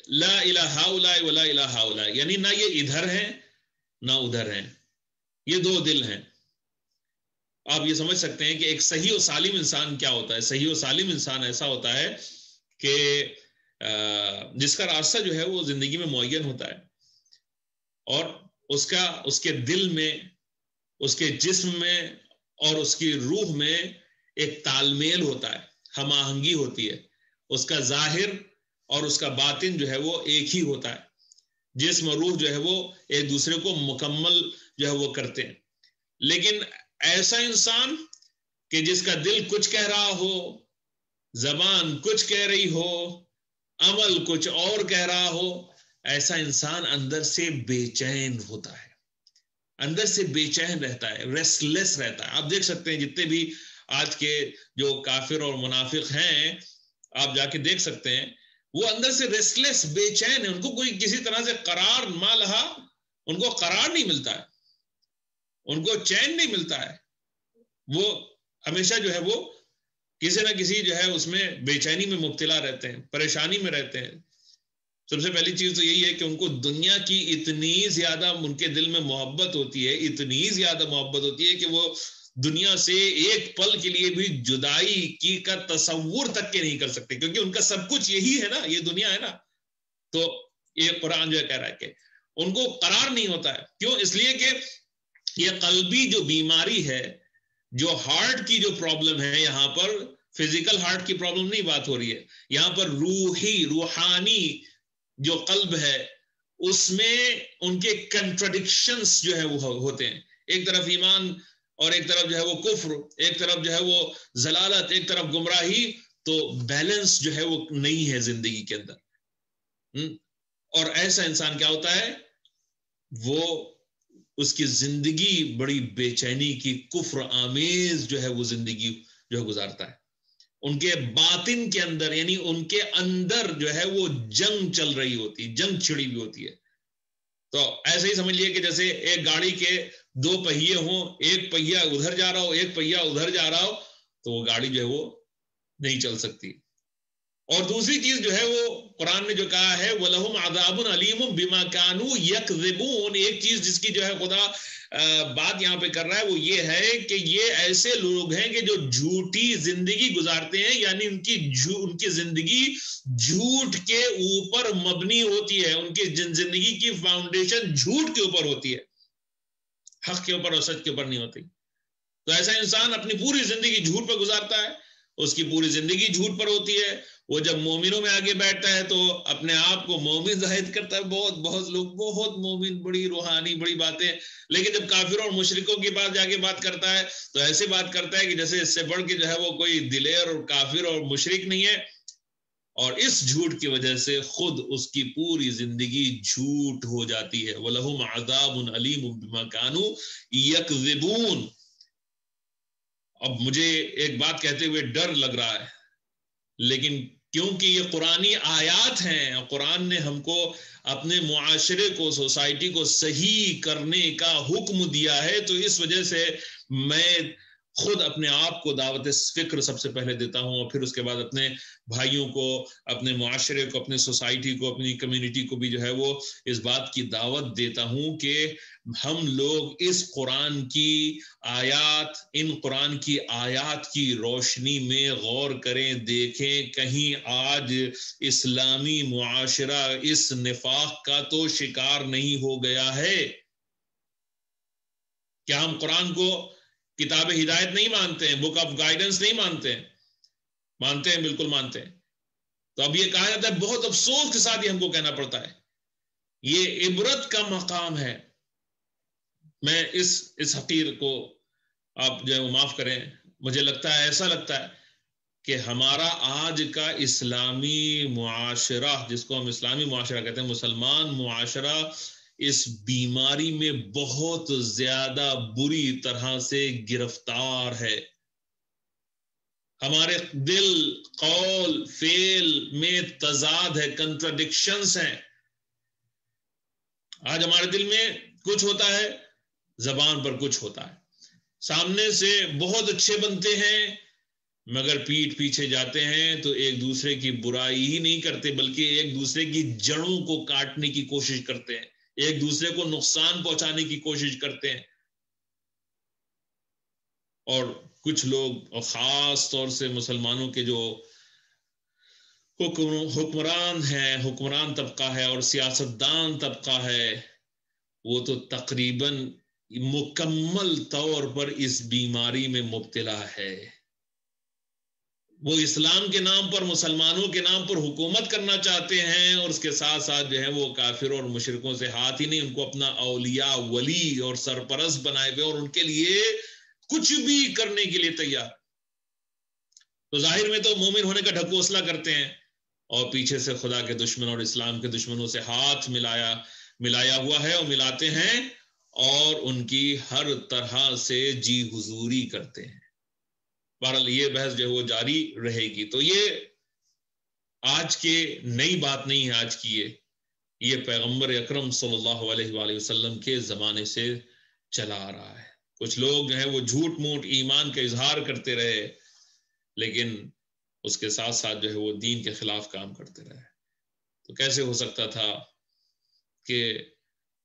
لا الہ ہؤلاء ولا الہ ہؤلاء، یعنی نہ یہ ادھر ہیں نہ ادھر ہیں، یہ دو دل ہیں. آپ یہ سمجھ سکتے ہیں کہ ایک صحیح و سالم انسان کیا ہوتا ہے. صحیح و سالم انسان ایسا ہوتا ہے کہ جس کا راستہ جو ہے وہ زندگی میں معین ہوتا ہے، اور اس کے دل میں، اس کے جسم میں اور اس کی روح میں ایک تال میل ہوتا ہے، ہم آہنگی ہوتی ہے، اس کا ظاہر اور اس کا باطن جو ہے وہ ایک ہی ہوتا ہے، جسم اور روح جو ہے وہ ایک دوسرے کو مکمل جو ہے وہ کرتے ہیں. لیکن ایسا انسان کہ جس کا دل کچھ کہہ رہا ہو، زبان کچھ کہہ رہی ہو، عمل کچھ اور کہہ رہا ہو، ایسا انسان اندر سے بے چین ہوتا ہے، اندر سے بے چین رہتا ہے، ریسٹ لیس رہتا ہے. آپ دیکھ سکتے ہیں جتنے بھی آج کے جو کافر اور منافق ہیں، آپ جا کے دیکھ سکتے ہیں، وہ اندر سے ریسٹ لیس بے چین ہے، ان کو کوئی کسی طرح سے قرار نہ لہا، ان کو قرار نہیں ملتا ہے، ان کو چین نہیں ملتا ہے، وہ ہمیشہ جو ہے وہ کسی نہ کسی جو ہے اس میں بے چینی میں مبتلا رہتے ہیں، پریشانی میں رہتے ہیں. سب سے پہلی چیز تو یہی ہے کہ ان کو دنیا کی اتنی زیادہ ان کے دل میں محبت ہوتی ہے، اتنی زیادہ محبت ہوتی ہے کہ وہ دنیا سے ایک پل کے لیے بھی جدائی کی کا تصور تک کے نہیں کر سکتے، کیونکہ ان کا سب کچھ یہی ہے نا، یہ دنیا ہے نا. تو یہ قرآن جو ہے کہہ رہا ہے کہ ان کو قرار نہیں ہوتا ہے. کیوں؟ اس لیے کہ یہ قلبی جو بیماری ہے، جو ہارٹ کی جو پرابلم ہے، یہاں پر فزیکل ہارٹ کی پرابلم نہیں بات ہو رہی ہے، یہاں پر روحانی جو قلب ہے، اس میں ان کے کنٹرڈکشنز جو ہے وہ ہوتے ہیں. ایک طرف ایمان اور ایک طرف جو ہے وہ کفر، ایک طرف جو ہے وہ ضلالت، ایک طرف گمراہی. تو بیلنس جو ہے وہ نہیں ہے زندگی کے اندر. اور ایسا انسان کیا ہوتا ہے، وہ اس کی زندگی بڑی بے چینی کی کفر آمیز جو ہے وہ زندگی جو ہے گزارتا ہے. ان کے باطن کے اندر، یعنی ان کے اندر جو ہے وہ جنگ چل رہی ہوتی، جنگ چھڑی ہوئی ہوتی ہے. تو ایسے ہی سمجھ لیے کہ جیسے ایک گاڑی کے دو پہیے ہوں، ایک پہیا ادھر جا رہا ہو، ایک پہیا ادھر جا رہا ہو، تو وہ گاڑی جو ہے وہ نہیں چل سکتی. اور دوسری چیز جو ہے وہ قرآن نے جو کہا ہے وَلَهُمْ عَذَابٌ عَلِيمٌ بِمَا كَانُوا يَكْذِبُونَ، ایک چیز جس کی جو ہے خدا بات یہاں پہ کر رہا ہے وہ یہ ہے کہ یہ ایسے لوگ ہیں کہ جو جھوٹی زندگی گزارتے ہیں، یعنی ان کی زندگی جھوٹ کے اوپر مبنی ہوتی ہے، ان کی زندگی کی فاؤنڈیشن جھوٹ کے اوپر ہوتی ہے، حق کے اوپر اور سچ کے اوپر نہیں ہوتی. تو ایسا انسان اپنی پوری زندگی جھوٹ پر گزارتا ہے، اس کی پوری زندگی جھوٹ پر ہوتی ہے. وہ جب مومنوں میں آگے بیٹھتا ہے تو اپنے آپ کو مومن ظاہر کرتا ہے، بہت لوگ بہت مومن، بڑی روحانی، بڑی باتیں. لیکن جب کافروں اور مشرکوں کے پاس جا کے بات کرتا ہے تو ایسے بات کرتا ہے کہ جیسے اس سے بڑھ کے جو ہے وہ کوئی دلیر اور کافر اور مشرک نہیں ہے. اور اس جھوٹ کی وجہ سے خود اس کی پوری زندگی جھوٹ ہو جاتی ہے. وَلَهُمْ عَذَابٌ عَلِيمٌ بِمَا كَانُوا يَكْذِبُونَ. اب مجھے ایک بات کہتے ہوئے ڈر لگ رہا ہے، لیکن کیونکہ یہ قرآنی آیات ہیں، قرآن نے ہم کو اپنے معاشرے کو، سوسائٹی کو صحیح کرنے کا حکم دیا ہے، تو اس وجہ سے میں خود اپنے آپ کو دعوت فکر سب سے پہلے دیتا ہوں، اور پھر اس کے بعد اپنے بھائیوں کو، اپنے معاشرے کو، اپنے سوسائٹی کو، اپنی کمیونٹی کو بھی جو ہے وہ اس بات کی دعوت دیتا ہوں کہ ہم لوگ اس قرآن کی آیات، ان قرآن کی آیات کی روشنی میں غور کریں، دیکھیں کہیں آج اسلامی معاشرہ اس نفاق کا تو شکار نہیں ہو گیا ہے. کیا ہم قرآن کو کتاب ہدایت نہیں مانتے ہیں، بک آف گائیڈنس نہیں مانتے ہیں؟ مانتے ہیں، بالکل مانتے ہیں. تو اب یہ کہا جاتا ہے، بہت افسوس کے ساتھ یہ ہم کو کہنا پڑتا ہے، یہ عبرت کا مقام ہے. میں اس حقیر کو آپ جو ہے وہ معاف کریں، مجھے لگتا ہے، ایسا لگتا ہے کہ ہمارا آج کا اسلامی معاشرہ، جس کو ہم اسلامی معاشرہ کہتے ہیں، مسلمان معاشرہ، اس بیماری میں بہت زیادہ بری طرح سے گرفتار ہے. ہمارے دل، قول، فعل میں تضاد ہے، کنٹراڈکشنز ہیں. آج ہمارے دل میں کچھ ہوتا ہے، زبان پر کچھ ہوتا ہے. سامنے سے بہت اچھے بنتے ہیں، مگر پیٹھ پیچھے جاتے ہیں تو ایک دوسرے کی برائی ہی نہیں کرتے، بلکہ ایک دوسرے کی جڑوں کو کاٹنے کی کوشش کرتے ہیں، ایک دوسرے کو نقصان پہنچانے کی کوشش کرتے ہیں. اور کچھ لوگ، اور خاص طور سے مسلمانوں کے جو حکمران ہیں، حکمران طبقہ ہے اور سیاستدان طبقہ ہے، وہ تو تقریباً مکمل طور پر اس بیماری میں مبتلا ہے. وہ اسلام کے نام پر، مسلمانوں کے نام پر حکومت کرنا چاہتے ہیں، اور اس کے ساتھ ساتھ جو ہے وہ کافروں اور مشرکوں سے ہاتھ ہی نہیں، ان کو اپنا اولیاء، ولی اور سرپرست بنائے ہوئے، اور ان کے لیے کچھ بھی کرنے کے لیے تیار. تو ظاہر میں تو مومن ہونے کا ڈھکوسلا کرتے ہیں، اور پیچھے سے خدا کے دشمن اور اسلام کے دشمنوں سے ہاتھ ملایا ہوا ہے اور ملاتے ہیں، اور ان کی ہر طرح سے جی حضوری کرتے ہیں. بہرحال یہ بحث جو ہے وہ جاری رہے گی. تو یہ آج کے نئی بات نہیں ہے، آج کی یہ پیغمبر اکرم صلی اللہ علیہ وآلہ وسلم کے زمانے سے چلا آ رہا ہے. کچھ لوگ جو ہے وہ جھوٹ موٹ ایمان کا اظہار کرتے رہے، لیکن اس کے ساتھ ساتھ جو ہے وہ دین کے خلاف کام کرتے رہے. تو کیسے ہو سکتا تھا کہ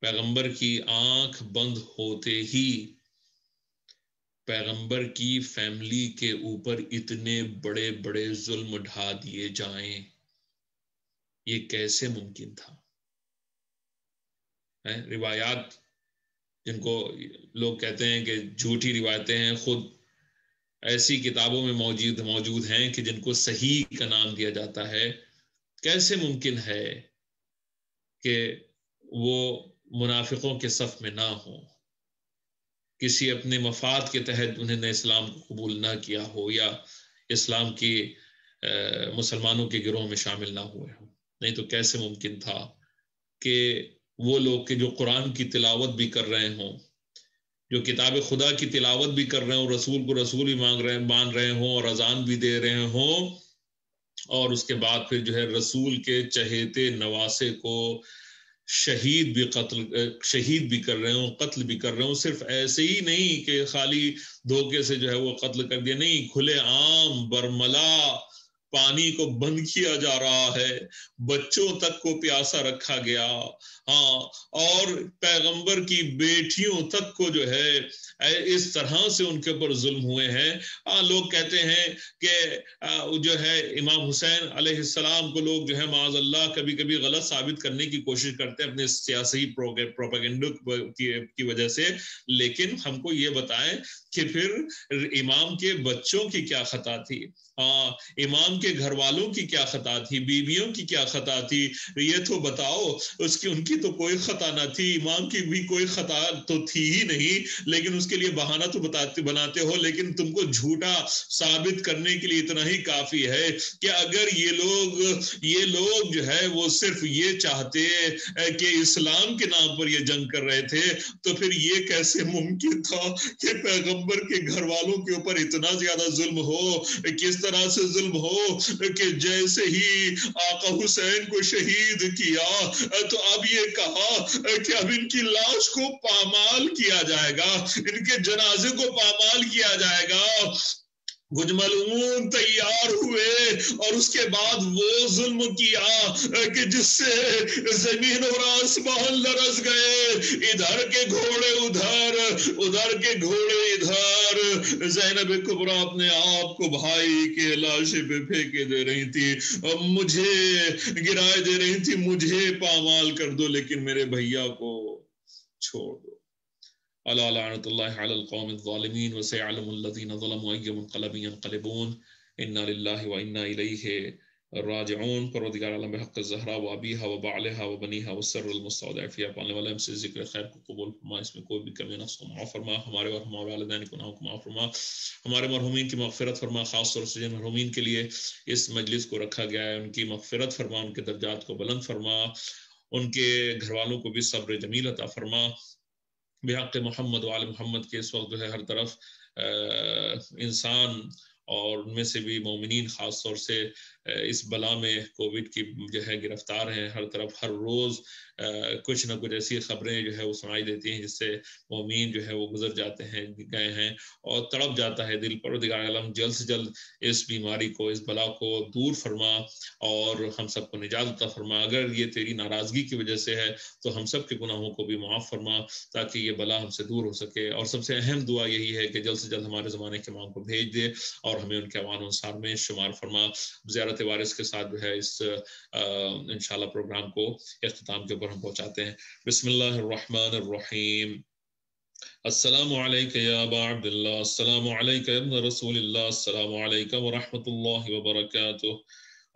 پیغمبر کی آنکھ بند ہوتے ہی پیغمبر کی فیملی کے اوپر اتنے بڑے بڑے ظلم ڈھا دیے جائیں؟ یہ کیسے ممکن تھا؟ روایات جن کو لوگ کہتے ہیں کہ جھوٹی روایتیں ہیں، خود ایسی کتابوں میں موجود ہیں کہ جن کو صحیح کا نام دیا جاتا ہے. کیسے ممکن ہے کہ وہ منافقوں کے صف میں نہ ہوں، کسی اپنے مفاد کے تحت انہوں نے اسلام کو قبول نہ کیا ہو، یا اسلام کی مسلمانوں کے گروہ میں شامل نہ ہوئے ہوں؟ نہیں تو کیسے ممکن تھا کہ وہ لوگ کہ جو قرآن کی تلاوت بھی کر رہے ہوں، جو کتاب خدا کی تلاوت بھی کر رہے ہوں، رسول کو رسول بھی مان رہے ہوں، اور اذان بھی دے رہے ہوں، اور اس کے بعد پھر جو ہے رسول کے چہیتے نواسے کو شہید بھی کر رہے ہوں، قتل بھی کر رہے ہوں. صرف ایسے ہی نہیں کہ خالی دھوکے سے جو ہے وہ قتل کر دیا، نہیں، کھلے عام برملا پانی کو بند کیا جا رہا ہے، بچوں تک کو پیاسا رکھا گیا، ہاں، اور پیغمبر کی بیٹیوں تک کو جو ہے اس طرح سے ان کے اوپر ظلم ہوئے ہیں. لوگ کہتے ہیں کہ جو ہے امام حسین علیہ السلام کو لوگ جو ہے معاذ اللہ کبھی کبھی غلط ثابت کرنے کی کوشش کرتے ہیں اپنے سیاسی پروپیگنڈا کی وجہ سے، لیکن ہم کو یہ بتائیں کہ پھر امام کے بچوں کی کیا خطا تھی؟ امام کے گھر والوں کی کیا خطا تھی؟ بیویوں کی کیا خطا تھی؟ یہ تو بتاؤ. ان کی تو کوئی خطا نہ تھی، امام کی بھی کوئی خطا تو تھی ہی نہیں، لیکن اس کے لیے بہانہ تو بناتے ہو. لیکن تم کو جھوٹا ثابت کرنے کے لیے اتنا ہی کافی ہے کہ اگر یہ لوگ جو ہے وہ صرف یہ چاہتے کہ اسلام کے نام پر یہ جنگ کر رہے تھے، تو پھر یہ کیسے ممکن تھا کہ پیغمبر کے گھر والوں کے اوپر اتنا زیادہ ظلم ہو؟ کس طرح سے ظلم ہو کہ جیسے ہی آقا حسین کو شہید کیا تو اب یہ کہا کہ اب ان کی لاش کو پامال کیا جائے گا، ان کے جنازے کو پامال کیا جائے گا. کچھ ملعون تیار ہوئے اور اس کے بعد وہ ظلم کیا کہ جس سے زمین اور آسمان لرز گئے. ادھر کے گھوڑے ادھر کے گھوڑے ادھر. زینب کبریٰ اپنے آپ کو بھائی کے لاشے پہ پھینکے دے رہی تھی، مجھے گرائے دے رہی تھی، مجھے پامال کر دو لیکن میرے بھیا کو چھوڑ دو. الا لعنت اللہ علی القوم الظالمین وسيعلم الذين ظلموا اي منقلب ينقلبون انا لله وانا الیہ راجعون. پروردگار عالم بحق الزہرا و ابیہا و بعلہا و بنیہا و سر المستودع فیہا پالنے والے ہم سے ذکر خیر کو قبول فرما، اس میں کوئی بھی کمی نقص کو معاف فرما، ہمارے اور ہمارے والدین کو گناہوں کو معاف فرما، ہمارے مرحومین کی مغفرت فرما. خاص طور سے جن مرحومین کے لیے اس مجلس کو رکھا گیا ہے ان کی مغفرت فرما، ان کے درجات کو بلند فرما، ان کے گھر والوں کو بھی صبر جمیل عطا فرما. بحق محمد وآل محمد کے اس وقت جو ہے ہر طرف انسان اور ان میں سے بھی مومنین خاص طور سے اس بلا میں کووڈ کی جو ہے گرفتار ہیں. ہر طرف ہر روز کچھ نہ کچھ ایسی خبریں جو ہے وہ سنائی دیتی ہیں جس سے مومین جو ہے وہ گزر جاتے ہیں، گئے ہیں، اور تڑپ جاتا ہے دل. پروردگار عالم جلد سے جلد اس بیماری کو، اس بلا کو دور فرما اور ہم سب کو نجات عطا فرما. اگر یہ تیری ناراضگی کی وجہ سے ہے تو ہم سب کے گناہوں کو بھی معاف فرما تاکہ یہ بلا ہم سے دور ہو سکے. اور سب سے اہم دعا یہی ہے کہ جلد سے جلد ہمارے زمانے کے امام کو بھیج دے اور ہمیں ان کے اعوان و انصار میں شمار فرما. زیارت وارث کے ساتھ جو ہے اس انشاءاللہ پروگرام کو اختتام کے اوپر ہم پہنچاتے ہیں. بسم اللہ الرحمن الرحیم. السلام عليك يا أبا عبد الله، السلام عليك يا ابن رسول الله، السلام عليك ورحمة الله وبركاته.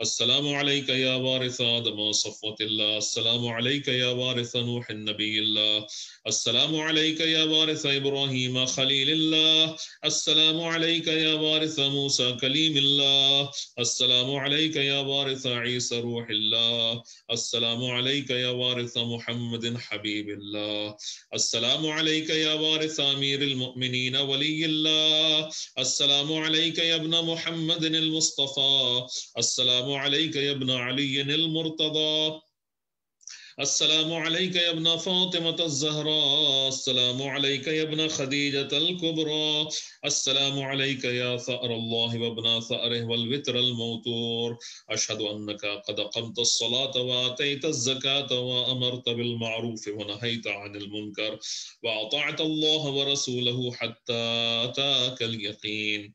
السلام عليك يا وارث آدم صفوة الله، السلام عليك يا وارث نوح النبي الله، السلام عليك يا وارث إبراهيم خليل الله، السلام عليك يا وارث موسى كليم الله، السلام عليك يا وارث عيسى روح الله، السلام عليك يا وارث محمد حبيب الله، السلام عليك يا وارث أمير المؤمنين ولي الله، السلام عليك يا ابن محمد المصطفى، السلام عليك يا ابن علي المرتضى، السلام عليك يا ابن فاطمة الزهراء، السلام عليك يا ابن خديجة الكبرى، السلام عليك يا ثأر الله وابن ثأره والوتر الموتور، أشهد أنك قد قمت الصلاة وآتيت الزكاة وأمرت بالمعروف ونهيت عن المنكر وأطعت الله ورسوله حتى أتاك اليقين،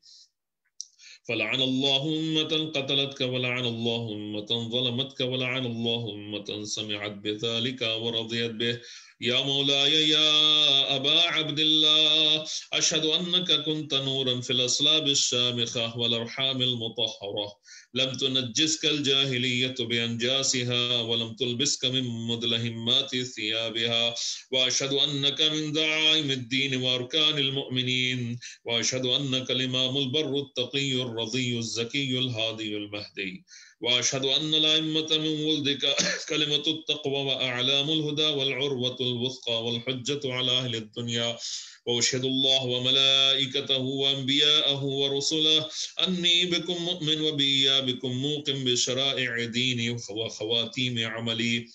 فلعن الله أمة قتلتك ولعن الله أمة ظلمتك ولعن الله أمة سمعت بذلك ورضيت به. يا مولاي يا أبا عبد الله، أشهد أنك كنت نورا في الأصلاب الشامخة والأرحام المطهرة، لم تنجسك الجاهلية بأنجاسها ولم تلبسك من مدلهمات ثيابها، وأشهد أنك من دعائم الدين وأركان المؤمنين، وأشهد أنك الإمام البر التقي الرضي الزكي الهادي المهدي، وأشهد أن الأئمة من ولدك كلمة التقوى وأعلام الهدى والعروة الوثقى والحجة على أهل الدنيا، وأشهد الله وملائكته وأنبياءه ورسله أني بكم مؤمن وبي بكم موقن بشرائع ديني وخواتيم عملي،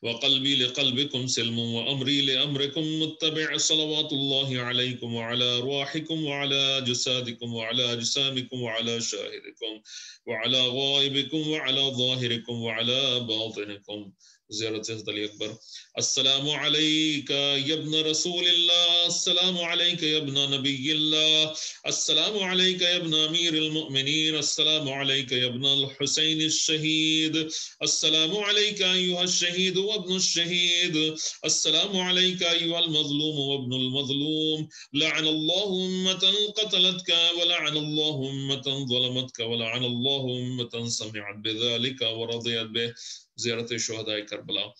وقلبي لقلبكم سلم وأمري لأمركم متبع، صلوات الله عليكم وعلى أرواحكم وعلى جسادكم وعلى أجسامكم وعلى شاهدكم وعلى غائبكم وعلى ظاهركم وعلى باطنكم. زيارة العلی اکبر. السلام عليك يا ابن رسول الله، السلام عليك يا ابن نبي الله، السلام عليك يا ابن أمير المؤمنين، السلام عليك يا ابن الحسين الشهيد، السلام عليك أيها الشهيد وابن الشهيد، السلام عليك أيها المظلوم وابن المظلوم، لعن الله أمة قتلتك ولعن الله أمة ظلمتك ولعن الله أمة سمعت بذلك ورضيت به. زيارة شهداء كربلاء.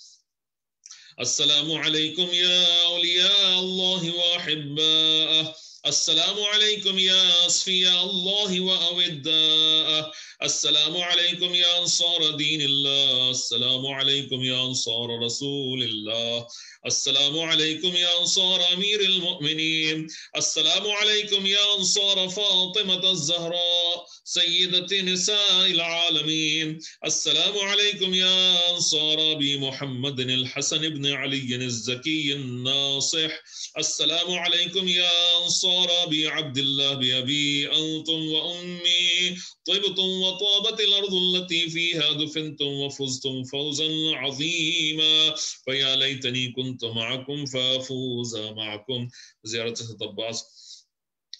السلام عليكم يا أولياء الله وأحباءه، السلام عليكم يا أصفياء الله وأوداءه، السلام عليكم يا أنصار دين الله، السلام عليكم يا أنصار رسول الله، السلام عليكم يا أنصار أمير المؤمنين، السلام عليكم يا أنصار فاطمة الزهراء سيدة نساء العالمين، السلام عليكم يا أنصار أبي محمد الحسن بن علي الزكي الناصح، السلام عليكم يا أنصار أبي عبد الله بأبي أنتم وأمي، طبتم وطابت الأرض التي فيها دفنتم وفزتم فوزا عظيما، فيا ليتني كنت معكم فأفوز معكم. زيارة الضباس.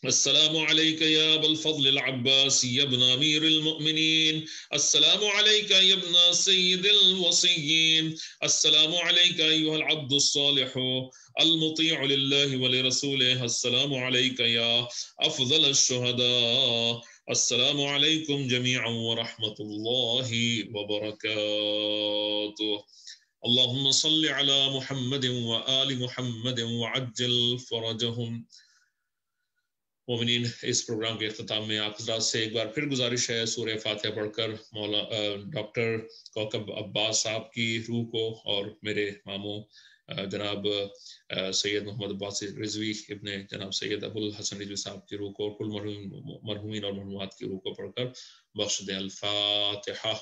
السلام عليك يا أبا الفضل العباسي يا ابن أمير المؤمنين، السلام عليك يا ابن سيد الوصيين، السلام عليك أيها العبد الصالح المطيع لله ولرسوله، السلام عليك يا أفضل الشهداء، السلام عليكم جميعا ورحمة الله وبركاته. اللهم صل على محمد وآل محمد وعجل فرجهم. مومنین، اس پروگرام کے اختتام میں آپ حضرات سے ایک بار پھر گزارش ہے سورہ فاتحہ پڑھ کر ڈاکٹر کوکب عباس صاحب کی روح کو اور میرے ماموں جناب سید محمد عباس رضوی ابن جناب سید ابو الحسن رضوی صاحب کی روح کو اور کل مرحومین اور مرحومات کی روح کو پڑھ کر بخش دیں. الفاتحہ.